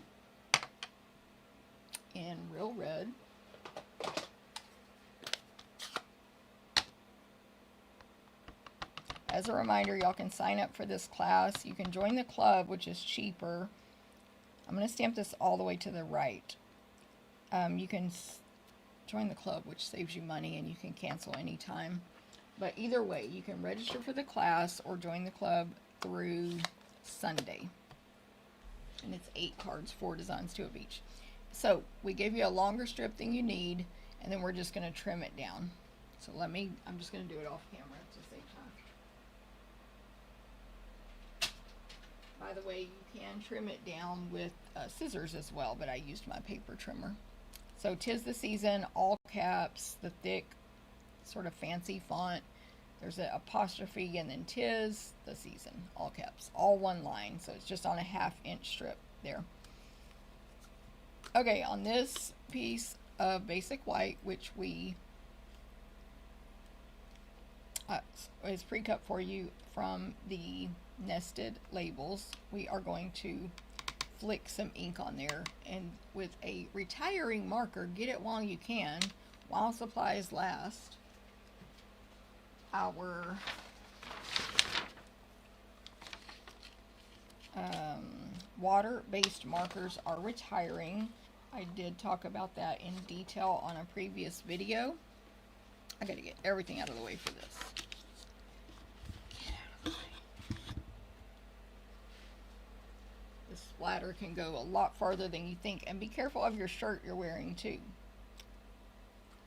in real red. As a reminder, y'all can sign up for this class. You can join the club, which is cheaper. I'm going to stamp this all the way to the right. You can join the club, which saves you money, and you can cancel anytime. But either way, you can register for the class or join the club through Sunday. And it's 8 cards, 4 designs, 2 of each. So we gave you a longer strip than you need, and then we're just going to trim it down. So I'm just going to do it off camera to save time. By the way, you can trim it down with scissors as well, but I used my paper trimmer. So "'Tis the season," all caps, the thick, sort of fancy font. There's an apostrophe and then "'Tis the season," all caps, all one line. So it's just on a 1/2 inch strip there. Okay, on this piece of basic white, which we is pre-cut for you from the nested labels, we are going to flick some ink on there, and with a retiring marker, get it while you can, while supplies last. Our water-based markers are retiring. I did talk about that in detail on a previous video. I gotta get everything out of the way for this. The splatter can go a lot farther than you think, and be careful of your shirt you're wearing too.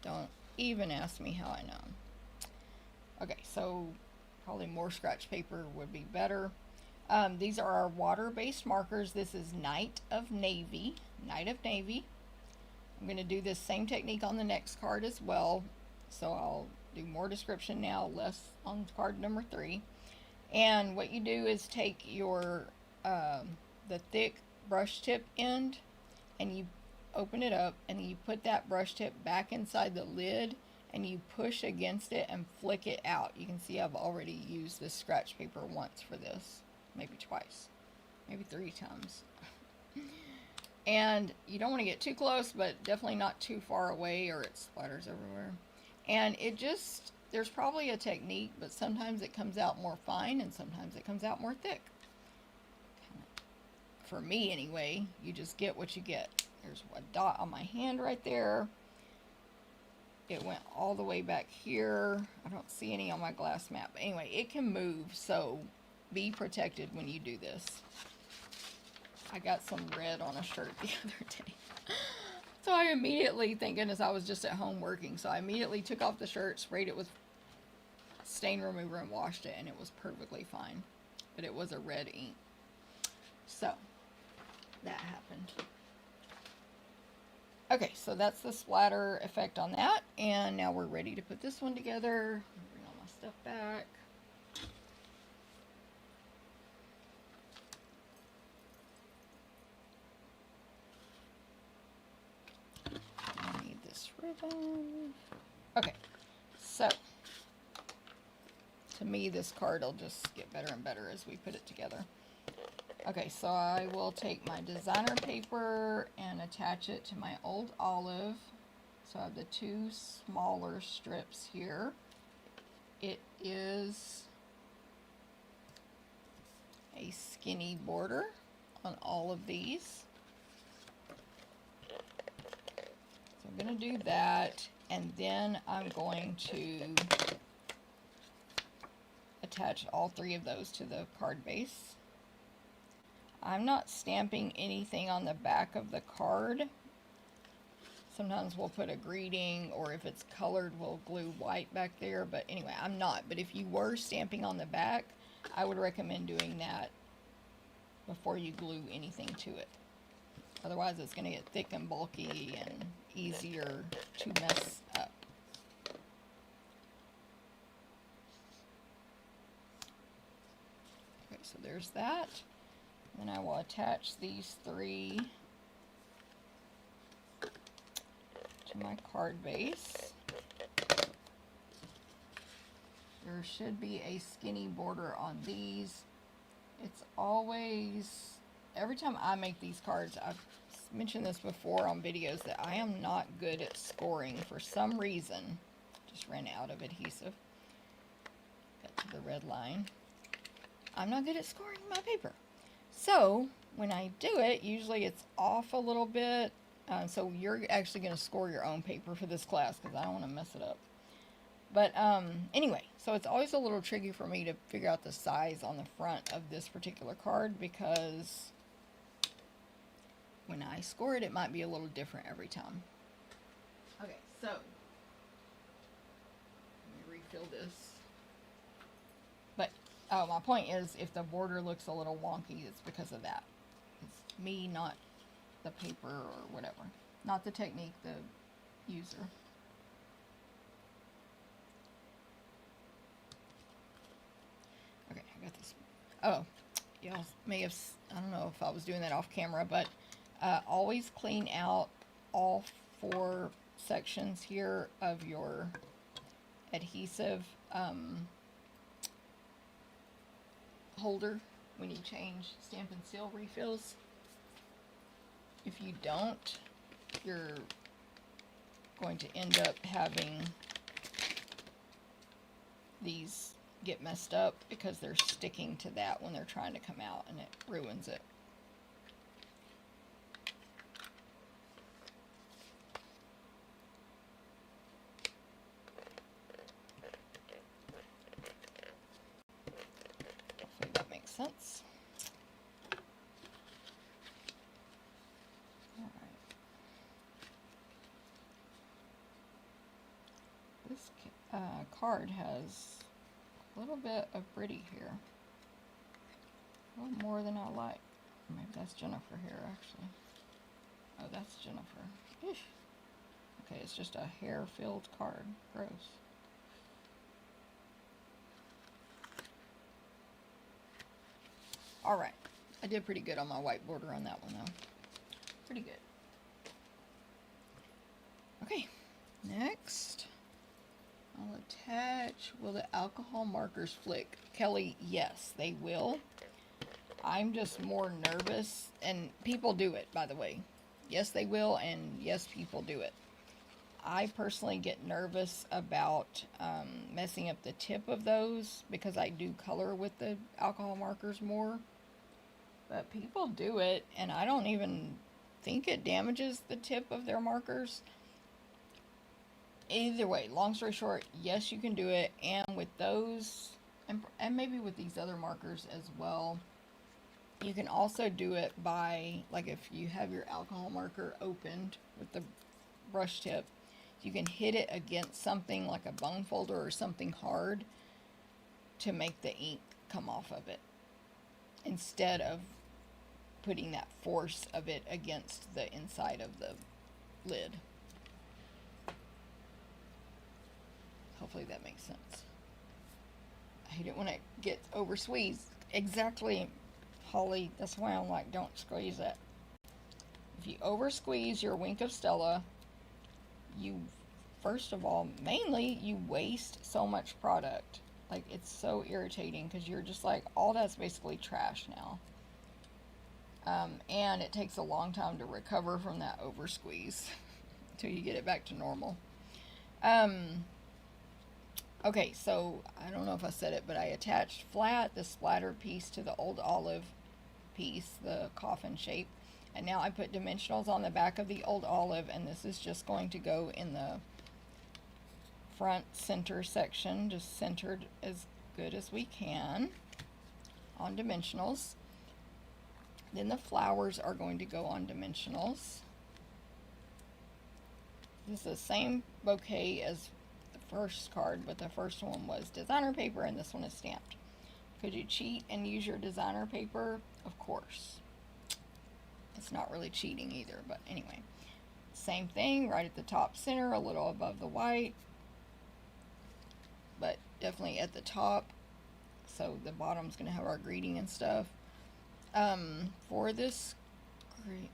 Don't even ask me how I know. Okay, so Probably more scratch paper would be better. These are our water-based markers. This is Night of Navy. Night of Navy. I'm going to do this same technique on the next card as well. So I'll do more description now, less on card number 3. And what you do is take your the thick brush tip end and you open it up and you put that brush tip back inside the lid and you push against it and flick it out. You can see I've already used this scratch paper once for this, maybe twice, maybe 3 times. And you don't want to get too close, but definitely not too far away or it splatters everywhere. And it just, there's probably a technique, but sometimes it comes out more fine and sometimes it comes out more thick. For me anyway, you just get what you get. There's a dot on my hand right there. It went all the way back here. I don't see any on my glass mat. But anyway, it can move, so be protected when you do this. I got some red on a shirt the other day. So I immediately, thank goodness I was just at home working, so I immediately took off the shirt, sprayed it with stain remover and washed it, and it was perfectly fine. But it was a red ink. So, that happened. Okay, so that's the splatter effect on that, and now we're ready to put this one together. Bring all my stuff back. I need this ribbon. Okay, so to me this card will just get better and better as we put it together. Okay, so I will take my designer paper and attach it to my old olive. So I have the 2 smaller strips here. It is a skinny border on all of these. So I'm going to do that, and then I'm going to attach all 3 of those to the card base. I'm not stamping anything on the back of the card. Sometimes we'll put a greeting, or if it's colored, we'll glue white back there. But anyway, I'm not. But if you were stamping on the back, I would recommend doing that before you glue anything to it. Otherwise, it's going to get thick and bulky and easier to mess up. Okay, so there's that. Then I will attach these 3 to my card base. There should be a skinny border on these. It's always, every time I make these cards, I've mentioned this before on videos, that I am not good at scoring for some reason. Just ran out of adhesive. Got to the red line. I'm not good at scoring my paper. So when I do it, usually it's off a little bit. So you're actually going to score your own paper for this class because I don't want to mess it up. But anyway, so it's always a little tricky for me to figure out the size on the front of this particular card, because when I score it, it might be a little different every time. Okay, so let me refill this. But my point is, if the border looks a little wonky, it's because of that. It's me, not the paper or whatever. Not the technique, the user. Okay, I got this. Oh, y'all may have, I don't know if I was doing that off camera, but always clean out all 4 sections here of your adhesive holder when you change Stampin' Seal refills. If you don't, you're going to end up having these get messed up because they're sticking to that when they're trying to come out, and it ruins it. Hopefully that makes sense. This card has a little bit of pretty here. A little more than I like. Maybe that's Jennifer here, actually. Oh, that's Jennifer. Eesh. Okay, it's just a hair-filled card. Gross. Alright. I did pretty good on my white border on that one, though. Pretty good. Okay. Next. I'll attach. Will the alcohol markers flick? Kelly, yes, they will. I'm just more nervous. And people do it, by the way. Yes, they will, and yes, people do it. I personally get nervous about messing up the tip of those because I do color with the alcohol markers more. But people do it, and I don't even think it damages the tip of their markers. Either way, long story short, yes, you can do it. And with those, and maybe with these other markers as well, you can also do it by, like if you have your alcohol marker opened with the brush tip, you can hit it against something like a bone folder or something hard to make the ink come off of it, instead of putting that force of it against the inside of the lid. Hopefully that makes sense. I hate it when it gets over squeezed. Exactly, Holly. That's why I'm like, don't squeeze it. If you over squeeze your Wink of Stella, you, first of all, mainly you waste so much product. Like, it's so irritating because you're just like, all that's basically trash now. And it takes a long time to recover from that over squeeze until you get it back to normal. Okay, so I don't know if I said it, but I attached flat the splatter piece to the old olive piece, the coffin shape. And now I put dimensionals on the back of the old olive, and this is just going to go in the front center section, just centered as good as we can on dimensionals. Then the flowers are going to go on dimensionals. This is the same bouquet as the first card, but the first one was designer paper and this one is stamped. Could you cheat and use your designer paper? Of course. It's not really cheating either, but anyway. Same thing, right at the top center, a little above the white, but definitely at the top. So the bottom's going to have our greeting and stuff. For this,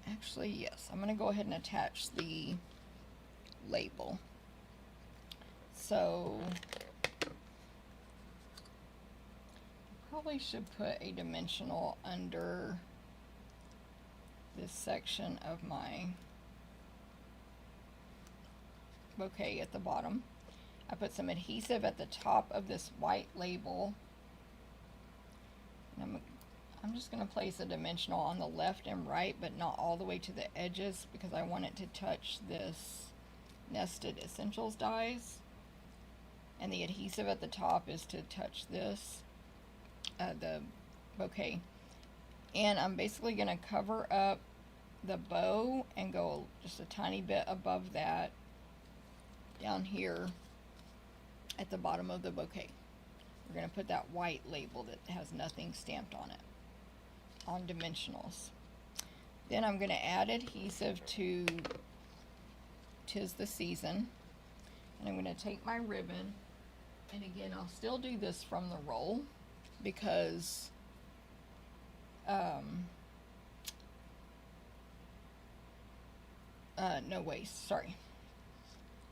actually, yes, I'm going to go ahead and attach the label. So, probably should put a dimensional under this section of my bouquet at the bottom. I put some adhesive at the top of this white label. And I'm just going to place a dimensional on the left and right, but not all the way to the edges because I want it to touch this nested essentials dies. And the adhesive at the top is to touch this, the bouquet. And I'm basically going to cover up the bow and go just a tiny bit above that down here at the bottom of the bouquet. We're going to put that white label that has nothing stamped on it on dimensionals. Then I'm going to add adhesive to 'Tis the Season, and I'm going to take my ribbon, and again I'll still do this from the roll because no waste, sorry,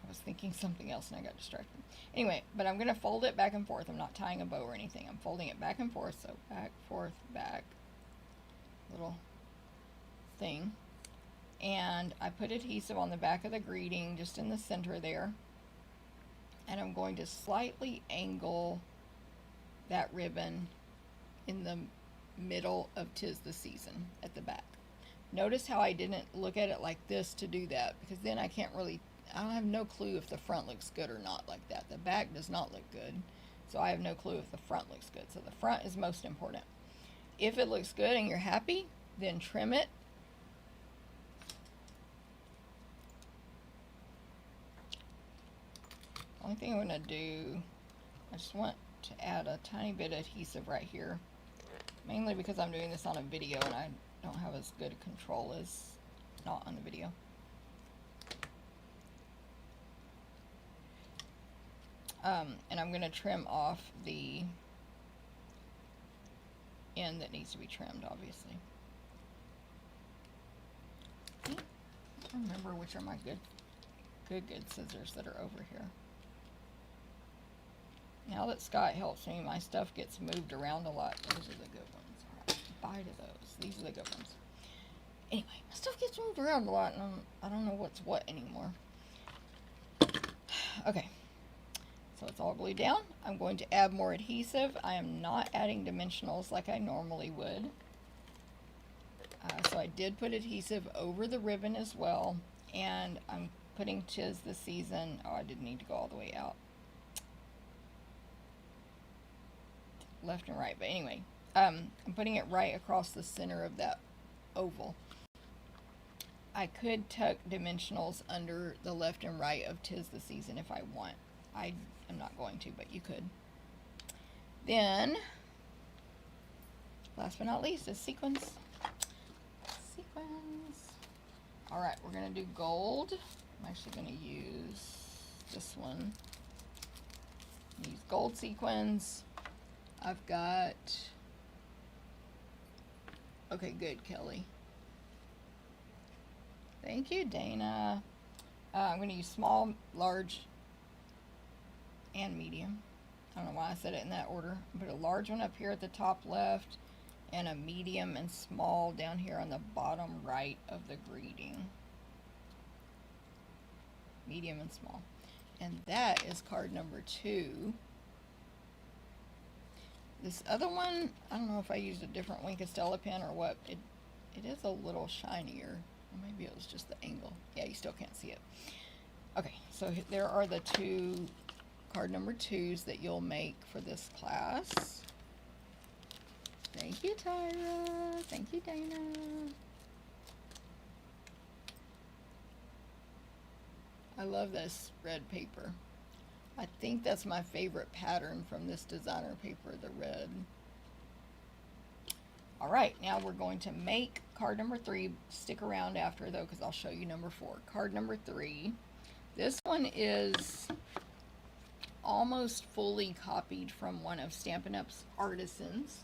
I was thinking something else and I got distracted. Anyway, but I'm going to fold it back and forth. I'm not tying a bow or anything. I'm folding it back and forth, so back, forth, back, little thing. And I put adhesive on the back of the greeting just in the center there, and I'm going to slightly angle that ribbon in the middle of 'Tis the Season at the back. Notice how I didn't look at it like this to do that, because then I have no clue if the front looks good or not like that. The back does not look good, so I have no clue if the front looks good. So the front is most important. If it looks good and you're happy, then trim it. Only thing I'm going to do, I just want to add a tiny bit of adhesive right here, mainly because I'm doing this on a video and I don't have as good control as not on the video. And I'm going to trim off the end that needs to be trimmed, obviously. I don't remember which are my good scissors that are over here. Now that Scott helps me, my stuff gets moved around a lot. Those are the good ones. Alright, bite of those. These are the good ones. Anyway, my stuff gets moved around a lot, and I don't know what's what anymore. Okay. So it's all glued down. I'm going to add more adhesive. I am not adding dimensionals like I normally would. So I did put adhesive over the ribbon as well. And I'm putting 'Tis the Season. Oh, I didn't need to go all the way out. Left and right. But anyway, I'm putting it right across the center of that oval. I could tuck dimensionals under the left and right of 'Tis the Season if I want. I am not going to, but you could. Then, last but not least, is sequins. Sequins. Alright, we're going to do gold. I'm actually going to use this one. Use gold sequins. I've got... Okay, good, Kelly. Thank you, Dana. I'm going to use small, large, and medium. I don't know why I said it in that order. Put a large one up here at the top left and a medium and small down here on the bottom right of the greeting. Medium and small. And that is card number 2. This other one, I don't know if I used a different Wink of Stella pen or what. It is a little shinier. Or maybe it was just the angle. Yeah, you still can't see it. Okay, so there are the 2 card number 2s that you'll make for this class. Thank you, Tyra. Thank you, Dana. I love this red paper. I think that's my favorite pattern from this designer paper, the red. Alright, now we're going to make card number 3. Stick around after though, because I'll show you number 4. Card number 3. This one is almost fully copied from one of Stampin' Up's artisans,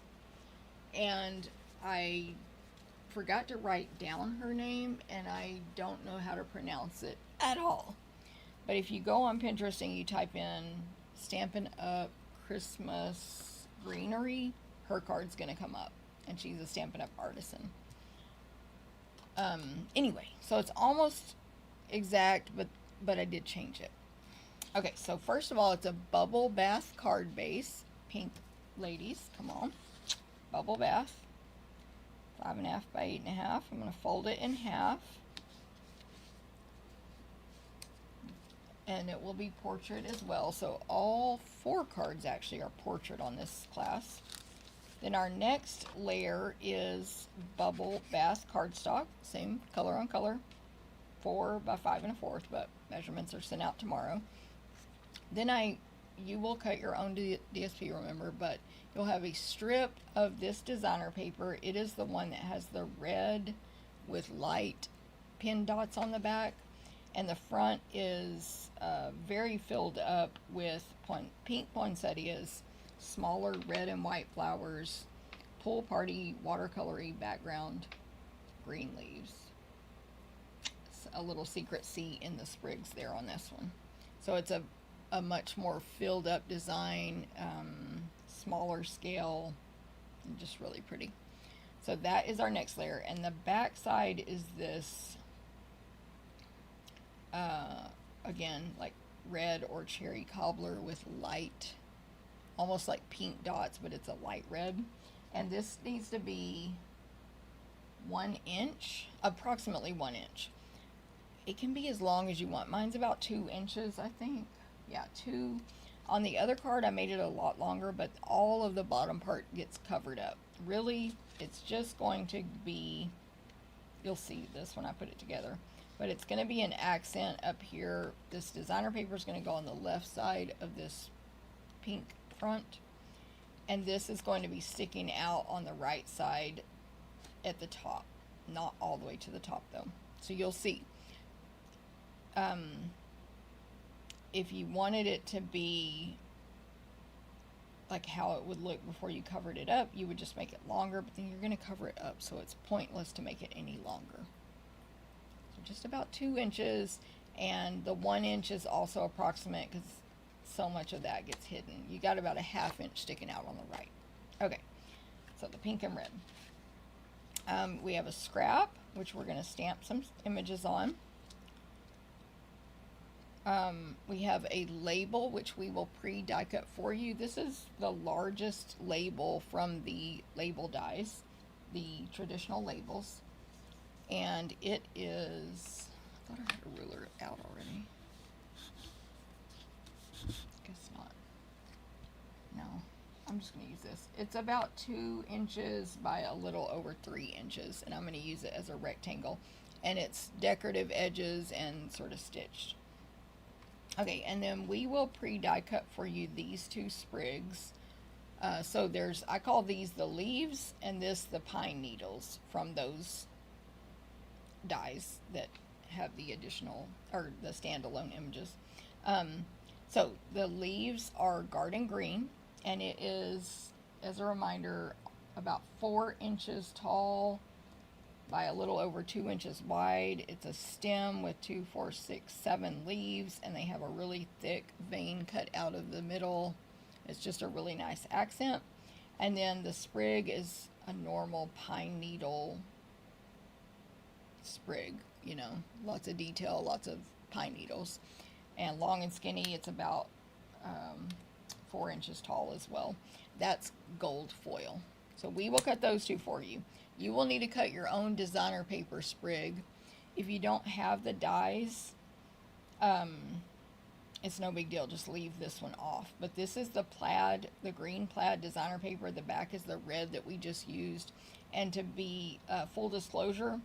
and I forgot to write down her name and I don't know how to pronounce it at all. But if you go on Pinterest and you type in Stampin' Up Christmas Greenery, her card's gonna come up, and she's a Stampin' Up artisan. Anyway, so it's almost exact, but I did change it. Okay, so first of all, it's a bubble bath card base. Pink ladies, come on. Bubble bath. 5.5 by 8.5. I'm going to fold it in half. And it will be portrait as well. So all 4 cards actually are portrait on this class. Then our next layer is bubble bath cardstock. Same color on color. 4 by 5 1/4, but measurements are sent out tomorrow. Then you will cut your own DSP, remember, but you'll have a strip of this designer paper. It is the one that has the red with light pin dots on the back, and the front is very filled up with pink poinsettias, smaller red and white flowers, pool party watercolory background, green leaves. It's a little secret C in the sprigs there on this one. So it's a much more filled up design, smaller scale, and just really pretty. So that is our next layer, and the back side is this again, like red or cherry cobbler with light, almost like pink dots, but it's a light red. And this needs to be 1 inch, approximately 1 inch. It can be as long as you want. Mine's about 2 inches, I think. Yeah, 2. On the other card, I made it a lot longer, but all of the bottom part gets covered up. Really, it's just going to be, you'll see this when I put it together, but it's going to be an accent up here. This designer paper is going to go on the left side of this pink front, and this is going to be sticking out on the right side at the top, not all the way to the top though. So you'll see, if you wanted it to be like how it would look before you covered it up, you would just make it longer, but then you're going to cover it up, so it's pointless to make it any longer. So just about 2 inches, and the 1 inch is also approximate because so much of that gets hidden. You got about a 1/2 inch sticking out on the right. Okay, so the pink and red. We have a scrap, which we're going to stamp some images on. We have a label, which we will pre-die cut for you. This is the largest label from the label dies, the traditional labels. And it is, I thought I had a ruler out already. Guess not. No, I'm just going to use this. It's about 2 inches by a little over 3 inches, and I'm going to use it as a rectangle. And it's decorative edges and sort of stitched. Okay, and then we will pre-die cut for you these 2 sprigs. So there's, I call these the leaves, and this the pine needles from those dies that have the additional, or the standalone images. So the leaves are garden green, and it is, as a reminder, about 4 inches tall by a little over 2 inches wide. It's a stem with 2, 4, 6, 7 leaves, and they have a really thick vein cut out of the middle. It's just a really nice accent. And then the sprig is a normal pine needle sprig, you know, lots of detail, lots of pine needles. And long and skinny, it's about 4 inches tall as well. That's gold foil. So we will cut those 2 for you. You will need to cut your own designer paper sprig. If you don't have the dies, it's no big deal. Just leave this one off. But this is the plaid, the green plaid designer paper. The back is the red that we just used. And to be full disclosure,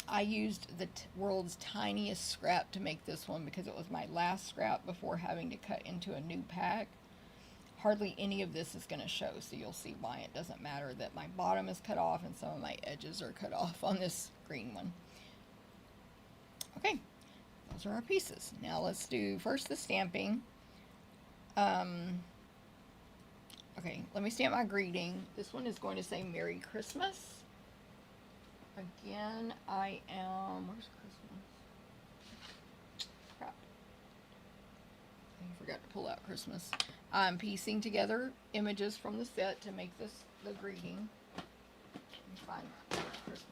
I used the world's tiniest scrap to make this one because it was my last scrap before having to cut into a new pack. Hardly any of this is going to show, so you'll see why it doesn't matter that my bottom is cut off and some of my edges are cut off on this green one. Okay, those are our pieces. Now let's do first the stamping. Okay, let me stamp my greeting. This one is going to say Merry Christmas. Again, I am, where's Christmas? Crap. I forgot to pull out Christmas. I'm piecing together images from the set to make this the greeting. Let me find Christmas.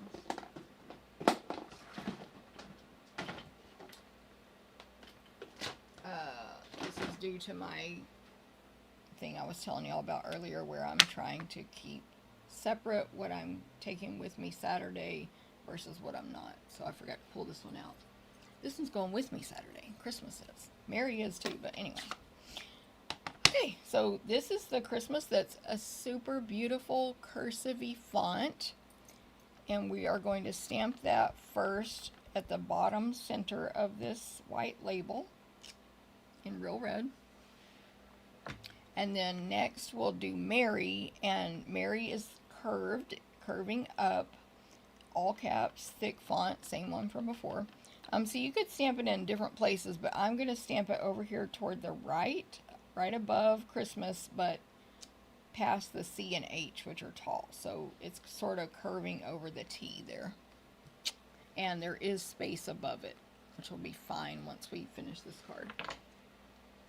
This is due to my thing I was telling y'all about earlier, where I'm trying to keep separate what I'm taking with me Saturday versus what I'm not. So I forgot to pull this one out. This one's going with me Saturday. Christmas is. Mary is too, but anyway. Okay, so this is the Christmas. That's a super beautiful cursive-y font. And we are going to stamp that first at the bottom center of this white label in real red. And then next we'll do Mary, and Mary is curving up, all caps, thick font, same one from before. So you could stamp it in different places, but I'm going to stamp it over here toward the right above Christmas, but past the C and H, which are tall. So it's sort of curving over the T there. And there is space above it, which will be fine once we finish this card.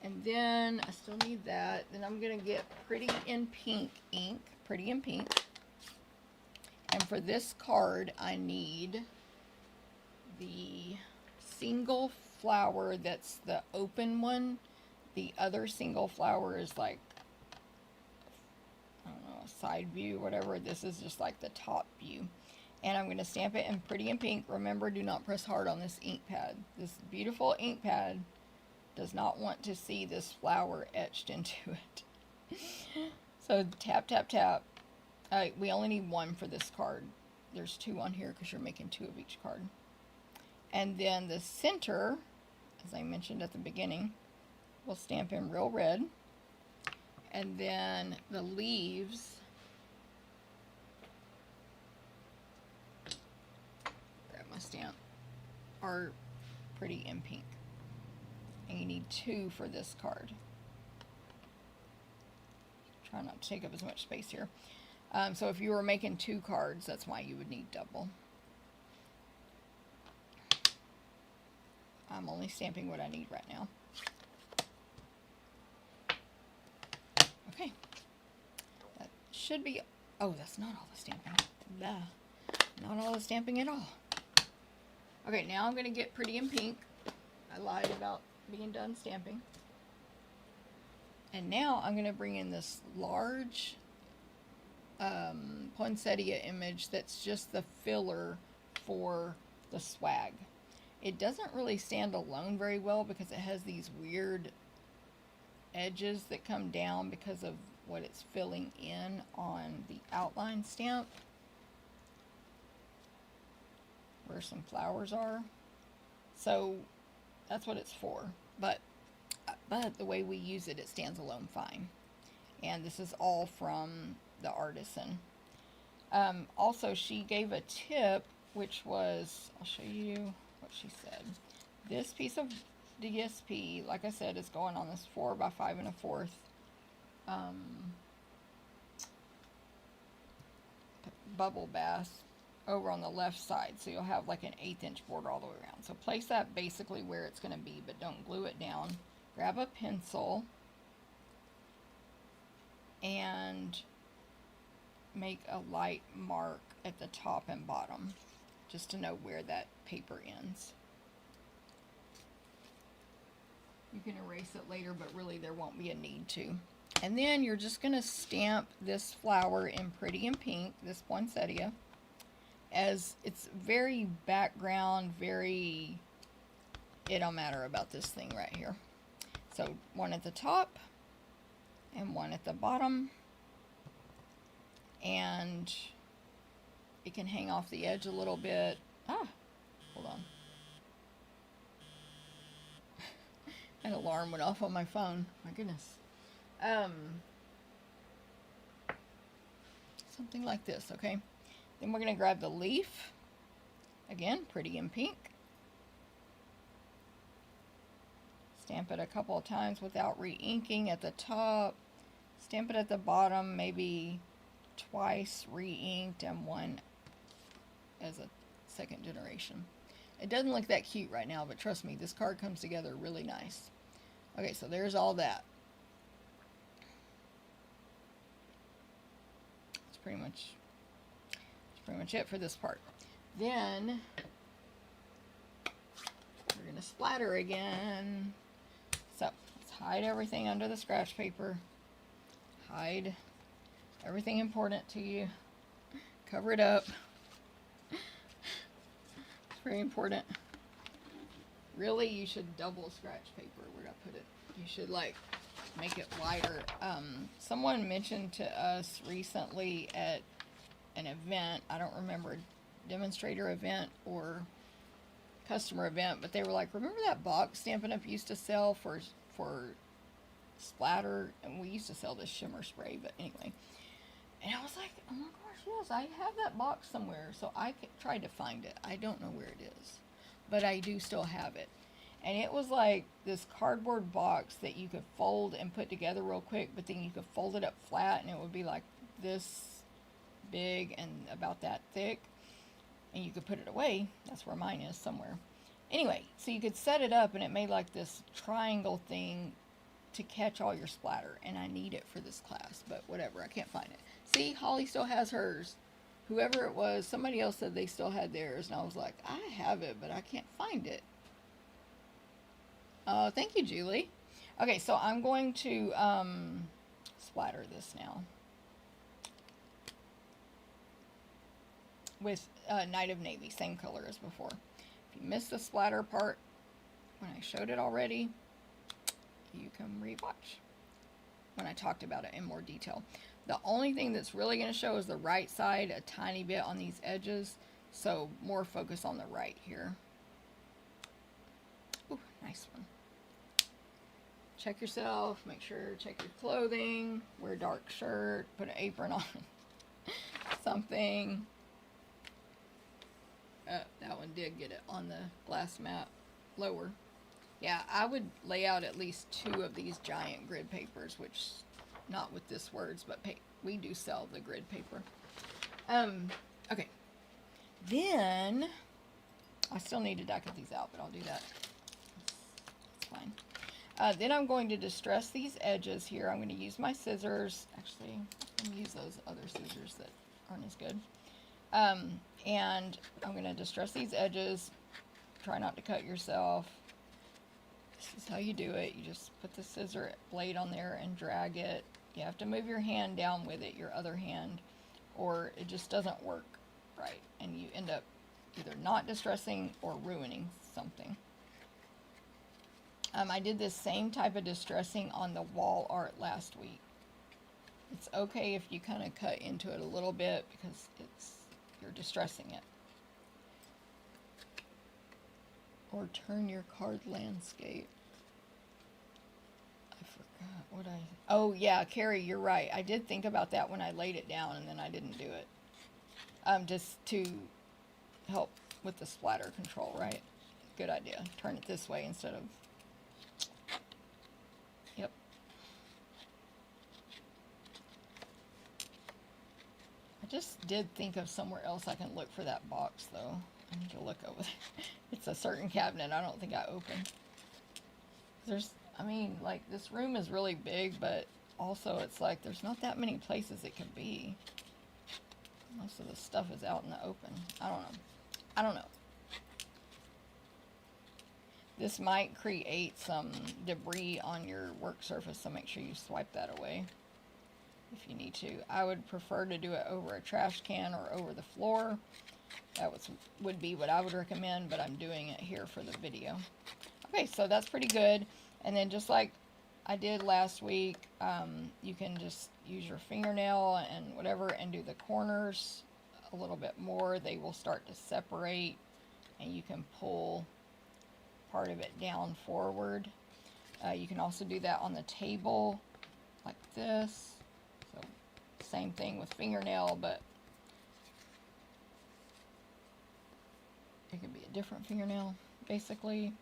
And then I still need that. Then I'm going to get Pretty in Pink ink. Pretty in Pink. And for this card, I need the single flower that's the open one. The other single flower is like, I don't know, a side view, whatever. This is just like the top view. And I'm going to stamp it in Pretty in Pink. Remember, do not press hard on this ink pad. This beautiful ink pad does not want to see this flower etched into it. So tap, tap, tap. We only need 1 for this card. There's 2 on here because you're making 2 of each card. And then the center, as I mentioned at the beginning, we'll stamp in real red. And then the leaves, grab my stamp, are pretty in pink. And you need 2 for this card. Try not to take up as much space here. So if you were making 2 cards, that's why you would need double. I'm only stamping what I need right now. Okay. That should be... Oh, that's not all the stamping. Blah. Not all the stamping at all. Okay, now I'm going to get pretty in pink. I lied about being done stamping. And now I'm going to bring in this large poinsettia image that's just the filler for the swag. It doesn't really stand alone very well because it has these weird edges that come down because of what it's filling in on the outline stamp where some flowers are. So that's what it's for. But the way we use it, it stands alone fine. And this is all from the artisan. Also, she gave a tip, which was, I'll show you what she said. This piece of DSP, like I said, is going on this 4 by 5 1/4 bubble bath over on the left side, so you'll have like an 1/8 inch border all the way around. So place that basically where it's going to be, but don't glue it down. Grab a pencil and make a light mark at the top and bottom just to know where that paper ends. You can erase it later, but really there won't be a need to. And then you're just going to stamp this flower in pretty in pink, this poinsettia, as it's very background, very, it don't matter about this thing right here. So 1 at the top and 1 at the bottom, and it can hang off the edge a little bit. Hold on. An alarm went off on my phone. My goodness. Something like this, okay? Then we're going to grab the leaf. Again, pretty in pink. Stamp it a couple of times without re-inking at the top. Stamp it at the bottom, maybe twice re-inked and 1 as a second generation. It doesn't look that cute right now, but trust me, this card comes together really nice. Okay, so there's all that. That's pretty much it for this part. Then we're going to splatter again. So let's hide everything under the scratch paper. Hide everything important to you. Cover it up. It's very important. Really, you should double scratch paper. Where did I put it? You should like make it wider. Someone mentioned to us recently at an event, I don't remember, demonstrator event or customer event, but they were like, remember that box Stampin' Up used to sell for splatter? And we used to sell this shimmer spray, but anyway. And I was like, oh my gosh, yes, I have that box somewhere. So I tried to find it. I don't know where it is, but I do still have it. And it was like this cardboard box that you could fold and put together real quick, but then you could fold it up flat and it would be like this big and about that thick. And you could put it away. That's where mine is, somewhere. Anyway, so you could set it up and it made like this triangle thing to catch all your splatter. And I need it for this class, but whatever, I can't find it. See, Holly still has hers. Whoever it was, somebody else said they still had theirs. And I was like, I have it, but I can't find it. Thank you, Julie. Okay, so I'm going to splatter this now with Night of Navy, same color as before. If you missed the splatter part when I showed it already, you can rewatch when I talked about it in more detail. The only thing that's really going to show is the right side a tiny bit on these edges, so more focus on the right here. Ooh, nice one. check yourself, make sure, check your clothing, wear a dark shirt, put an apron on, something. That one did get it on the glass mat lower. Yeah, I would lay out at least 2 of these giant grid papers, which, not with this words, but we do sell the grid paper. Okay. Then, I still need to die-cut these out, but I'll do that. That's fine. Then I'm going to distress these edges here. I'm going to use my scissors. Actually, I'm going to use those other scissors that aren't as good. And I'm going to distress these edges. Try not to cut yourself. This is how you do it. You just put the scissor blade on there and drag it. You have to move your hand down with it, your other hand, or it just doesn't work right. And you end up either not distressing or ruining something. I did this same type of distressing on the wall art last week. It's okay if you kind of cut into it a little bit because you're distressing it. Or turn your card landscape. I forgot what oh yeah, Carrie, you're right. I did think about that when I laid it down and then I didn't do it. Just to help with the splatter control, right? Good idea. Turn it this way instead of... Yep. I just did think of somewhere else I can look for that box, though. I need to look over there. It's a certain cabinet I don't think I opened. I mean, like, this room is really big, but also it's like there's not that many places it could be. Most of the stuff is out in the open. I don't know. This might create some debris on your work surface, so make sure you swipe that away if you need to. I would prefer to do it over a trash can or over the floor. That would be what I would recommend, but I'm doing it here for the video. Okay, so that's pretty good. And then just like I did last week, you can just use your fingernail and whatever and do the corners a little bit more. They will start to separate and you can pull part of it down forward. You can also do that on the table like this. So same thing with fingernail, but it could be a different fingernail basically.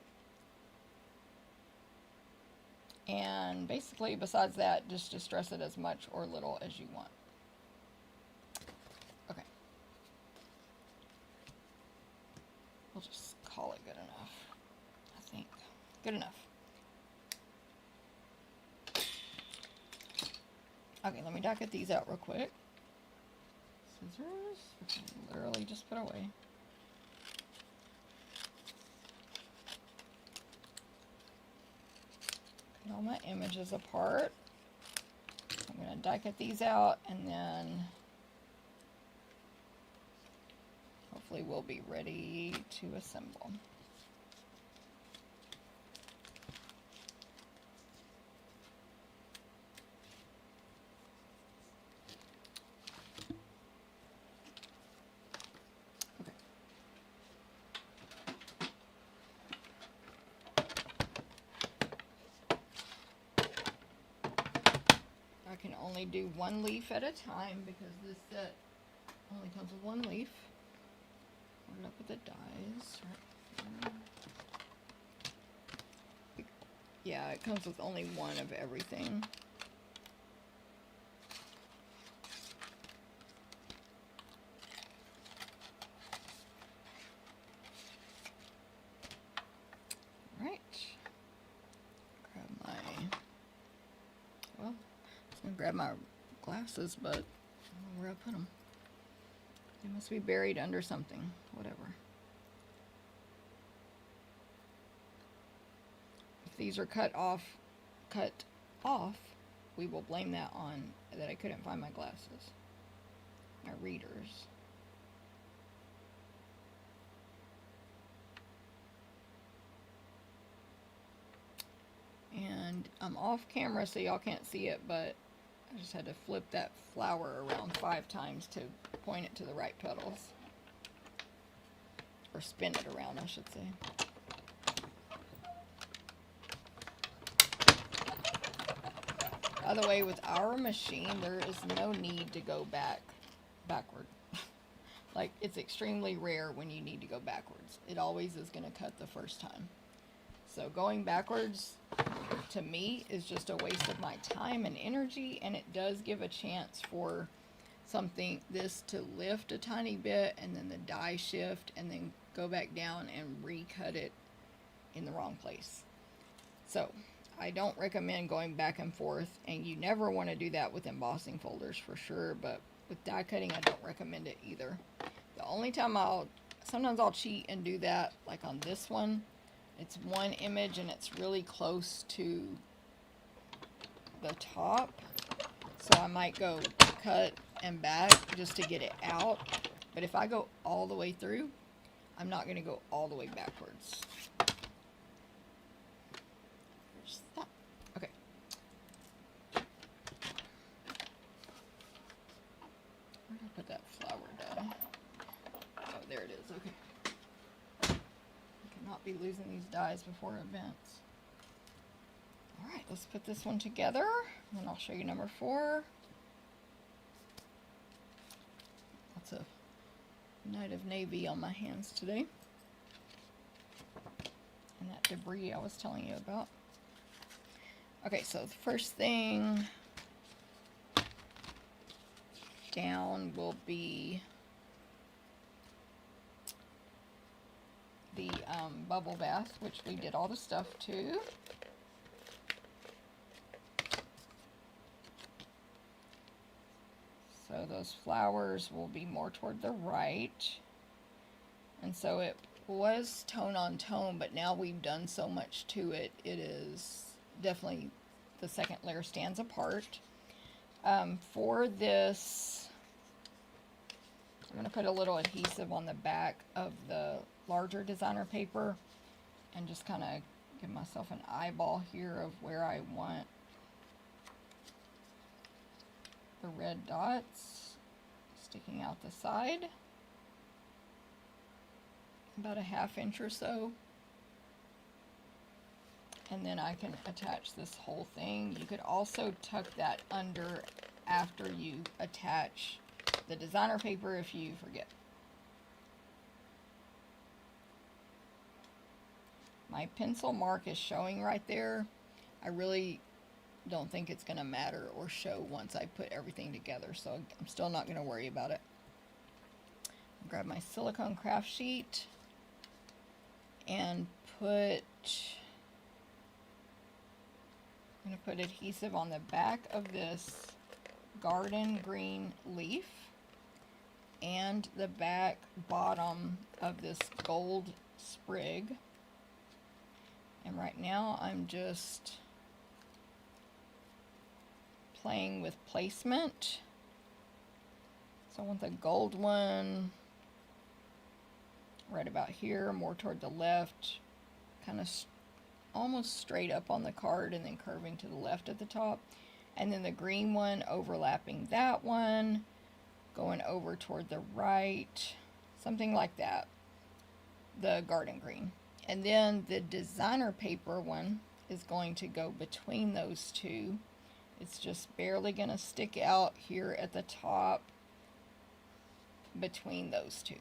And basically, besides that, just distress it as much or little as you want. Okay. We'll just call it good enough, I think. Good enough. Okay, let me die-cut these out real quick. Scissors, which I literally just put away. All my images apart. I'm going to die-cut these out and then hopefully we'll be ready to assemble. I can only do one leaf at a time because this set only comes with one leaf. Put it up with the dies. Right. Yeah, it comes with only one of everything. Grab my glasses, but I don't know where I put them. They must be buried under something, whatever. If these are cut off, we will blame that on that I couldn't find my glasses, my readers. And I'm off camera so y'all can't see it, but I just had to flip that flower around 5 times to point it to the right petals. Or spin it around, I should say. By the way, with our machine, there is no need to go backward. Like, it's extremely rare when you need to go backwards. It always is going to cut the first time. So going backwards, to me, is just a waste of my time and energy, and it does give a chance for this to lift a tiny bit, and then the die shift, and then go back down and recut it in the wrong place. So I don't recommend going back and forth, and you never want to do that with embossing folders for sure, but with die cutting, I don't recommend it either. The only time sometimes I'll cheat and do that, like on this one, it's one image and it's really close to the top, so I might go cut and back just to get it out. But if I go all the way through, I'm not going to go all the way backwards. There's that. Okay. Where did I put that flower die? Oh, there it is. Okay. I cannot be losing these dies before events. Alright, let's put this one together, and then I'll show you number 4. Lots of Night of Navy on my hands today. And that debris I was telling you about. Okay, so the first thing down will be the bubble bath, which we did all the stuff to. So those flowers will be more toward the right. And so it was tone on tone, but now we've done so much to it, it is definitely, the second layer stands apart. For this, I'm going to put a little adhesive on the back of the larger designer paper and just kind of give myself an eyeball here of where I want the red dots sticking out the side, about a 1/2 inch or so, and then I can attach this whole thing. You could also tuck that under after you attach the designer paper if you forget. My pencil mark is showing right there. I really don't think it's going to matter or show once I put everything together, so I'm still not going to worry about it. I'll grab my silicone craft sheet and I'm going to put adhesive on the back of this garden green leaf and the back bottom of this gold sprig. And right now I'm just playing with placement. So I want the gold one right about here, more toward the left, kind of almost straight up on the card and then curving to the left at the top. And then the green one overlapping that one, going over toward the right, something like that, the garden green. And then the designer paper one is going to go between those two. It's just barely going to stick out here at the top between those two.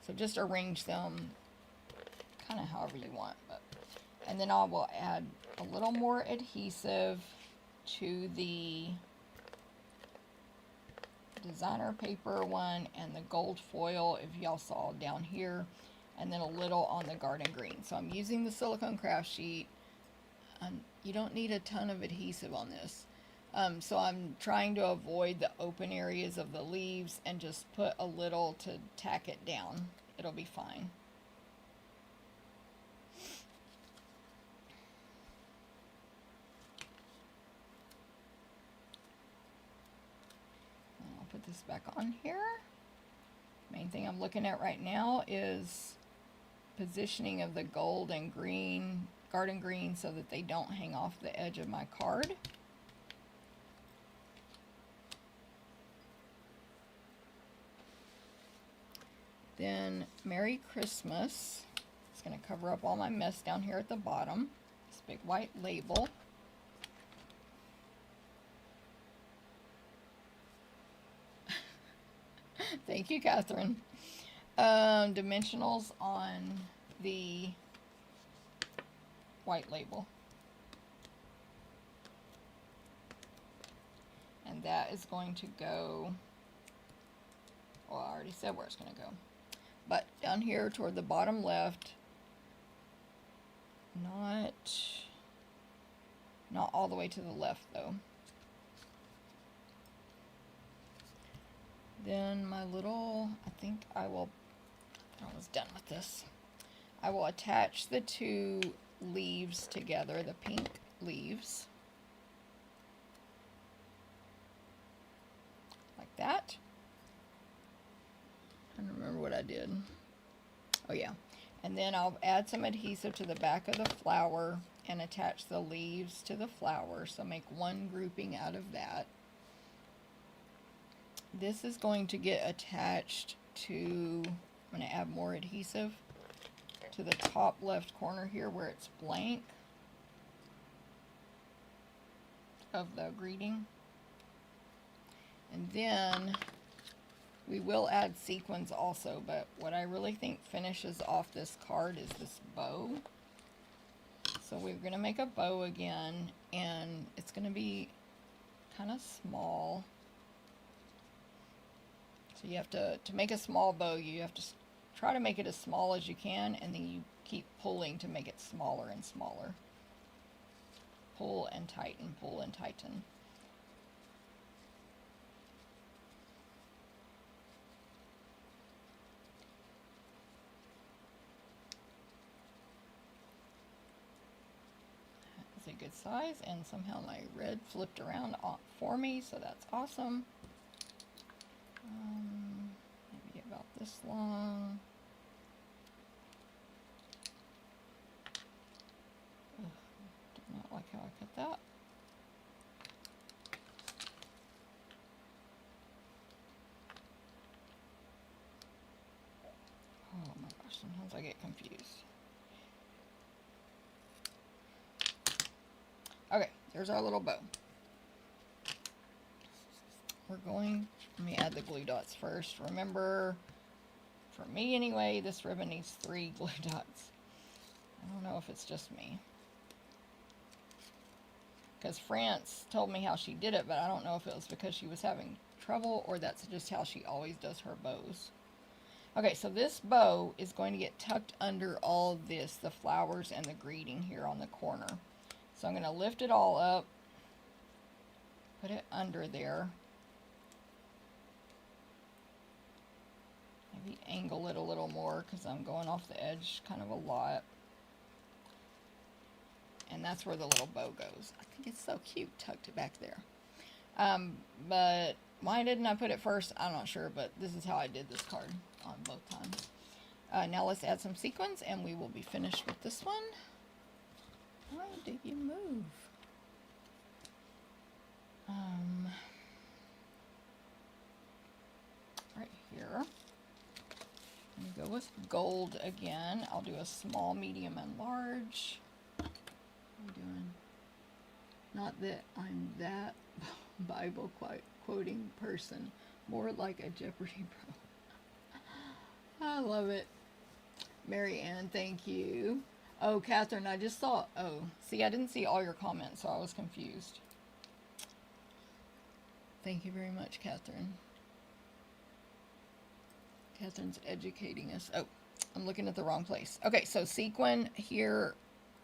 So just arrange them kind of however you want. And then I will add a little more adhesive to the designer paper one and the gold foil, if y'all saw down here, and then a little on the garden green. So I'm using the silicone craft sheet. You don't need a ton of adhesive on this. So I'm trying to avoid the open areas of the leaves and just put a little to tack it down. It'll be fine. I'll put this back on here. Main thing I'm looking at right now is positioning of the gold and green, garden green, so that they don't hang off the edge of my card. Then Merry Christmas. It's going to cover up all my mess down here at the bottom. This big white label. Thank you, Catherine. Dimensionals on the white label. And that is going to go, well, I already said where it's going to go. But down here toward the bottom left, not all the way to the left though. Then my little, I think I will, I'm almost done with this. I will attach the two leaves together, the pink leaves. Like that. I don't remember what I did. Oh yeah. And then I'll add some adhesive to the back of the flower and attach the leaves to the flower. So make one grouping out of that. This is going to get attached to, I'm going to add more adhesive to the top left corner here where it's blank of the greeting. And then we will add sequins also, but what I really think finishes off this card is this bow. So we're going to make a bow again, and it's going to be kind of small. So you have to make a small bow, you have to try to make it as small as you can, and then you keep pulling to make it smaller and smaller. Pull and tighten, pull and tighten. A good size, and somehow my red flipped around for me, so that's awesome. Maybe about this long. Ugh, did not like how I cut that. Oh my gosh, sometimes I get confused. Okay, there's our little bow. Let me add the glue dots first. Remember, for me anyway, this ribbon needs 3 glue dots. I don't know if it's just me. Because France told me how she did it, but I don't know if it was because she was having trouble or that's just how she always does her bows. Okay, so this bow is going to get tucked under all of this, the flowers and the greeting here on the corner. So I'm going to lift it all up, put it under there, maybe angle it a little more because I'm going off the edge kind of a lot. And that's where the little bow goes. I think it's so cute tucked it back there. But why didn't I put it first? I'm not sure, but this is how I did this card on both times. Now let's add some sequins and we will be finished with this one. Why did you move? Right here. I'm going to go with gold again. I'll do a small, medium, and large. What are we doing? Not that I'm that Bible quoting person. More like a Jeopardy pro. I love it. Mary Ann, thank you. Oh, Catherine, I just saw, oh, see, I didn't see all your comments, so I was confused. Thank you very much, Catherine. Catherine's educating us. Oh, I'm looking at the wrong place. Okay, so sequin here,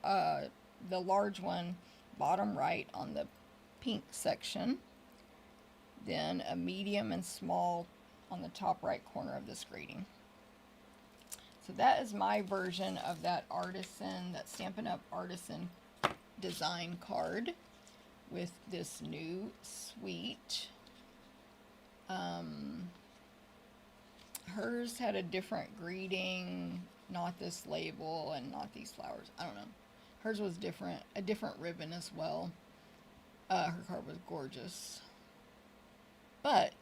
the large one, bottom right on the pink section. Then a medium and small on the top right corner of this greeting. So that is my version of that artisan, that Stampin' Up! Artisan design card with this new suite. Hers had a different greeting, not this label and not these flowers. I don't know. Hers was different, a different ribbon as well. Her card was gorgeous. But,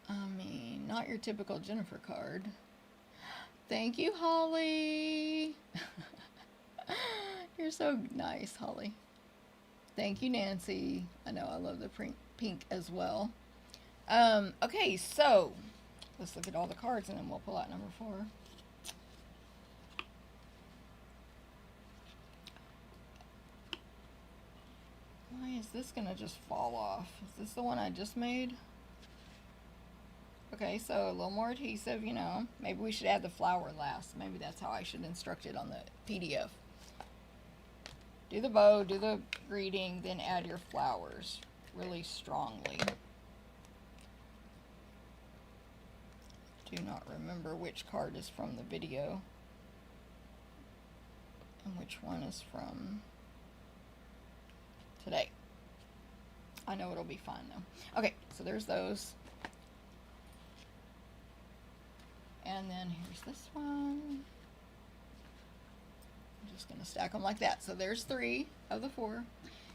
I mean, not your typical Jennifer card. Thank you, Holly. You're so nice, Holly. Thank you, Nancy. I know I love the pink as well. Okay, so let's look at all the cards and then we'll pull out number 4. Why is this gonna just fall off? Is this the one I just made? Okay, so a little more adhesive, you know. Maybe we should add the flower last. Maybe that's how I should instruct it on the PDF. Do the bow, do the greeting, then add your flowers really strongly. Do not remember which card is from the video and which one is from today. I know it'll be fine though. Okay, so there's those. And then here's this one. I'm just going to stack them like that. So there's 3 of the 4.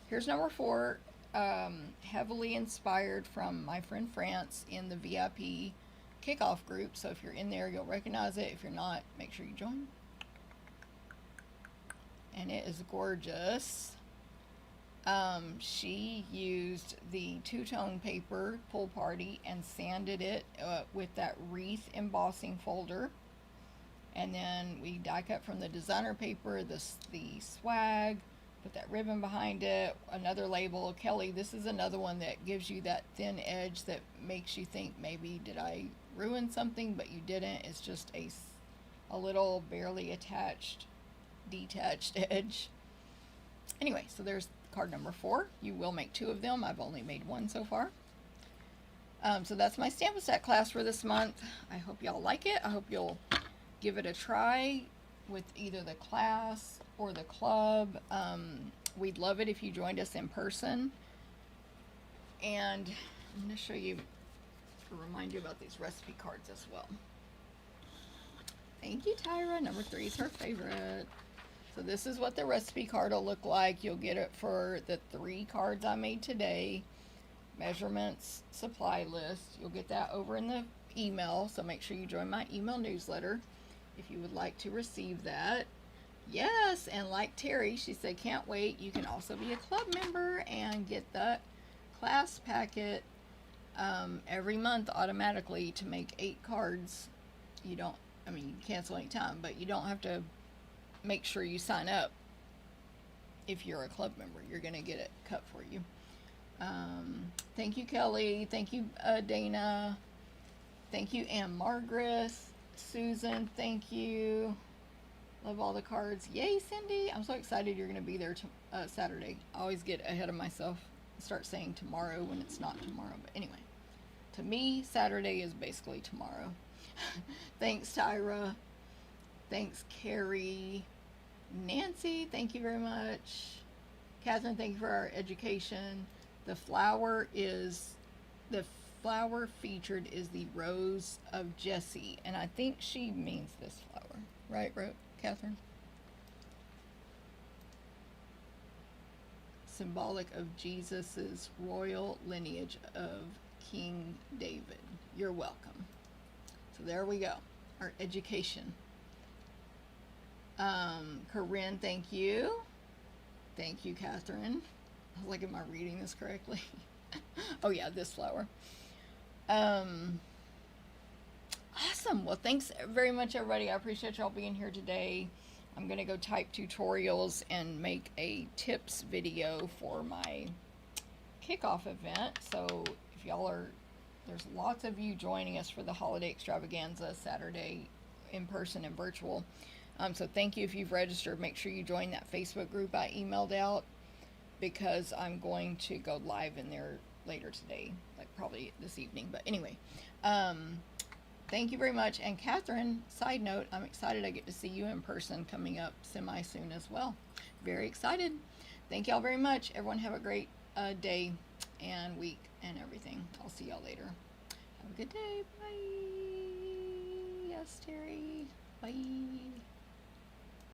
Here's number 4, heavily inspired from my friend France in the VIP kickoff group. So if you're in there, you'll recognize it. If you're not, make sure you join. And it is gorgeous. She used the two-tone paper Pool Party and sanded it with that wreath embossing folder, and then we die cut from the designer paper the swag, put that ribbon behind it, another label. Kelly, this is another one that gives you that thin edge that makes you think maybe did I ruin something, but you didn't. It's just a little barely detached edge. Anyway, so there's card number 4. You will make 2 of them. I've only made 1 so far. So that's my Stampin' Stack class for this month. I hope y'all like it. I hope you'll give it a try with either the class or the club. We'd love it if you joined us in person. And I'm going to show you, to remind you about these recipe cards as well. Thank you, Tyra. Number 3 is her favorite. So this is what the recipe card will look like. You'll get it for the 3 cards I made today. Measurements, supply list. You'll get that over in the email. So make sure you join my email newsletter if you would like to receive that. Yes, and like Terry, she said, can't wait. You can also be a club member and get the class packet every month automatically to make 8 cards. You don't, I mean, you can cancel anytime, but you don't have to make sure you sign up. If you're a club member, you're going to get it cut for you. Thank you, Kelly. Thank you, Dana. Thank you, Ann Margaret. Susan, thank you. Love all the cards. Yay, Cindy. I'm so excited you're going to be there Saturday. I always get ahead of myself and start saying tomorrow when it's not tomorrow. But anyway, to me, Saturday is basically tomorrow. Thanks, Tyra. Thanks, Carrie. Nancy, thank you very much. Catherine, thank you for our education. The flower featured is the Rose of Jesse, and I think she means this flower, right, Catherine? Symbolic of Jesus's royal lineage of King David. You're welcome. So there we go, our education. Corinne, thank you. Thank you, Catherine. I was like, am I reading this correctly? Oh yeah, this flower. Awesome. Well, thanks very much, everybody. I appreciate y'all being here today. I'm going to go type tutorials and make a tips video for my kickoff event. So if y'all are, there's lots of you joining us for the holiday extravaganza Saturday in person and virtual. So thank you if you've registered. Make sure you join that Facebook group I emailed out, because I'm going to go live in there later today, like probably this evening. But anyway, thank you very much. And Catherine, side note, I'm excited I get to see you in person coming up semi-soon as well. Very excited. Thank y'all very much. Everyone have a great day and week and everything. I'll see y'all later. Have a good day. Bye. Yes, Terry. Bye.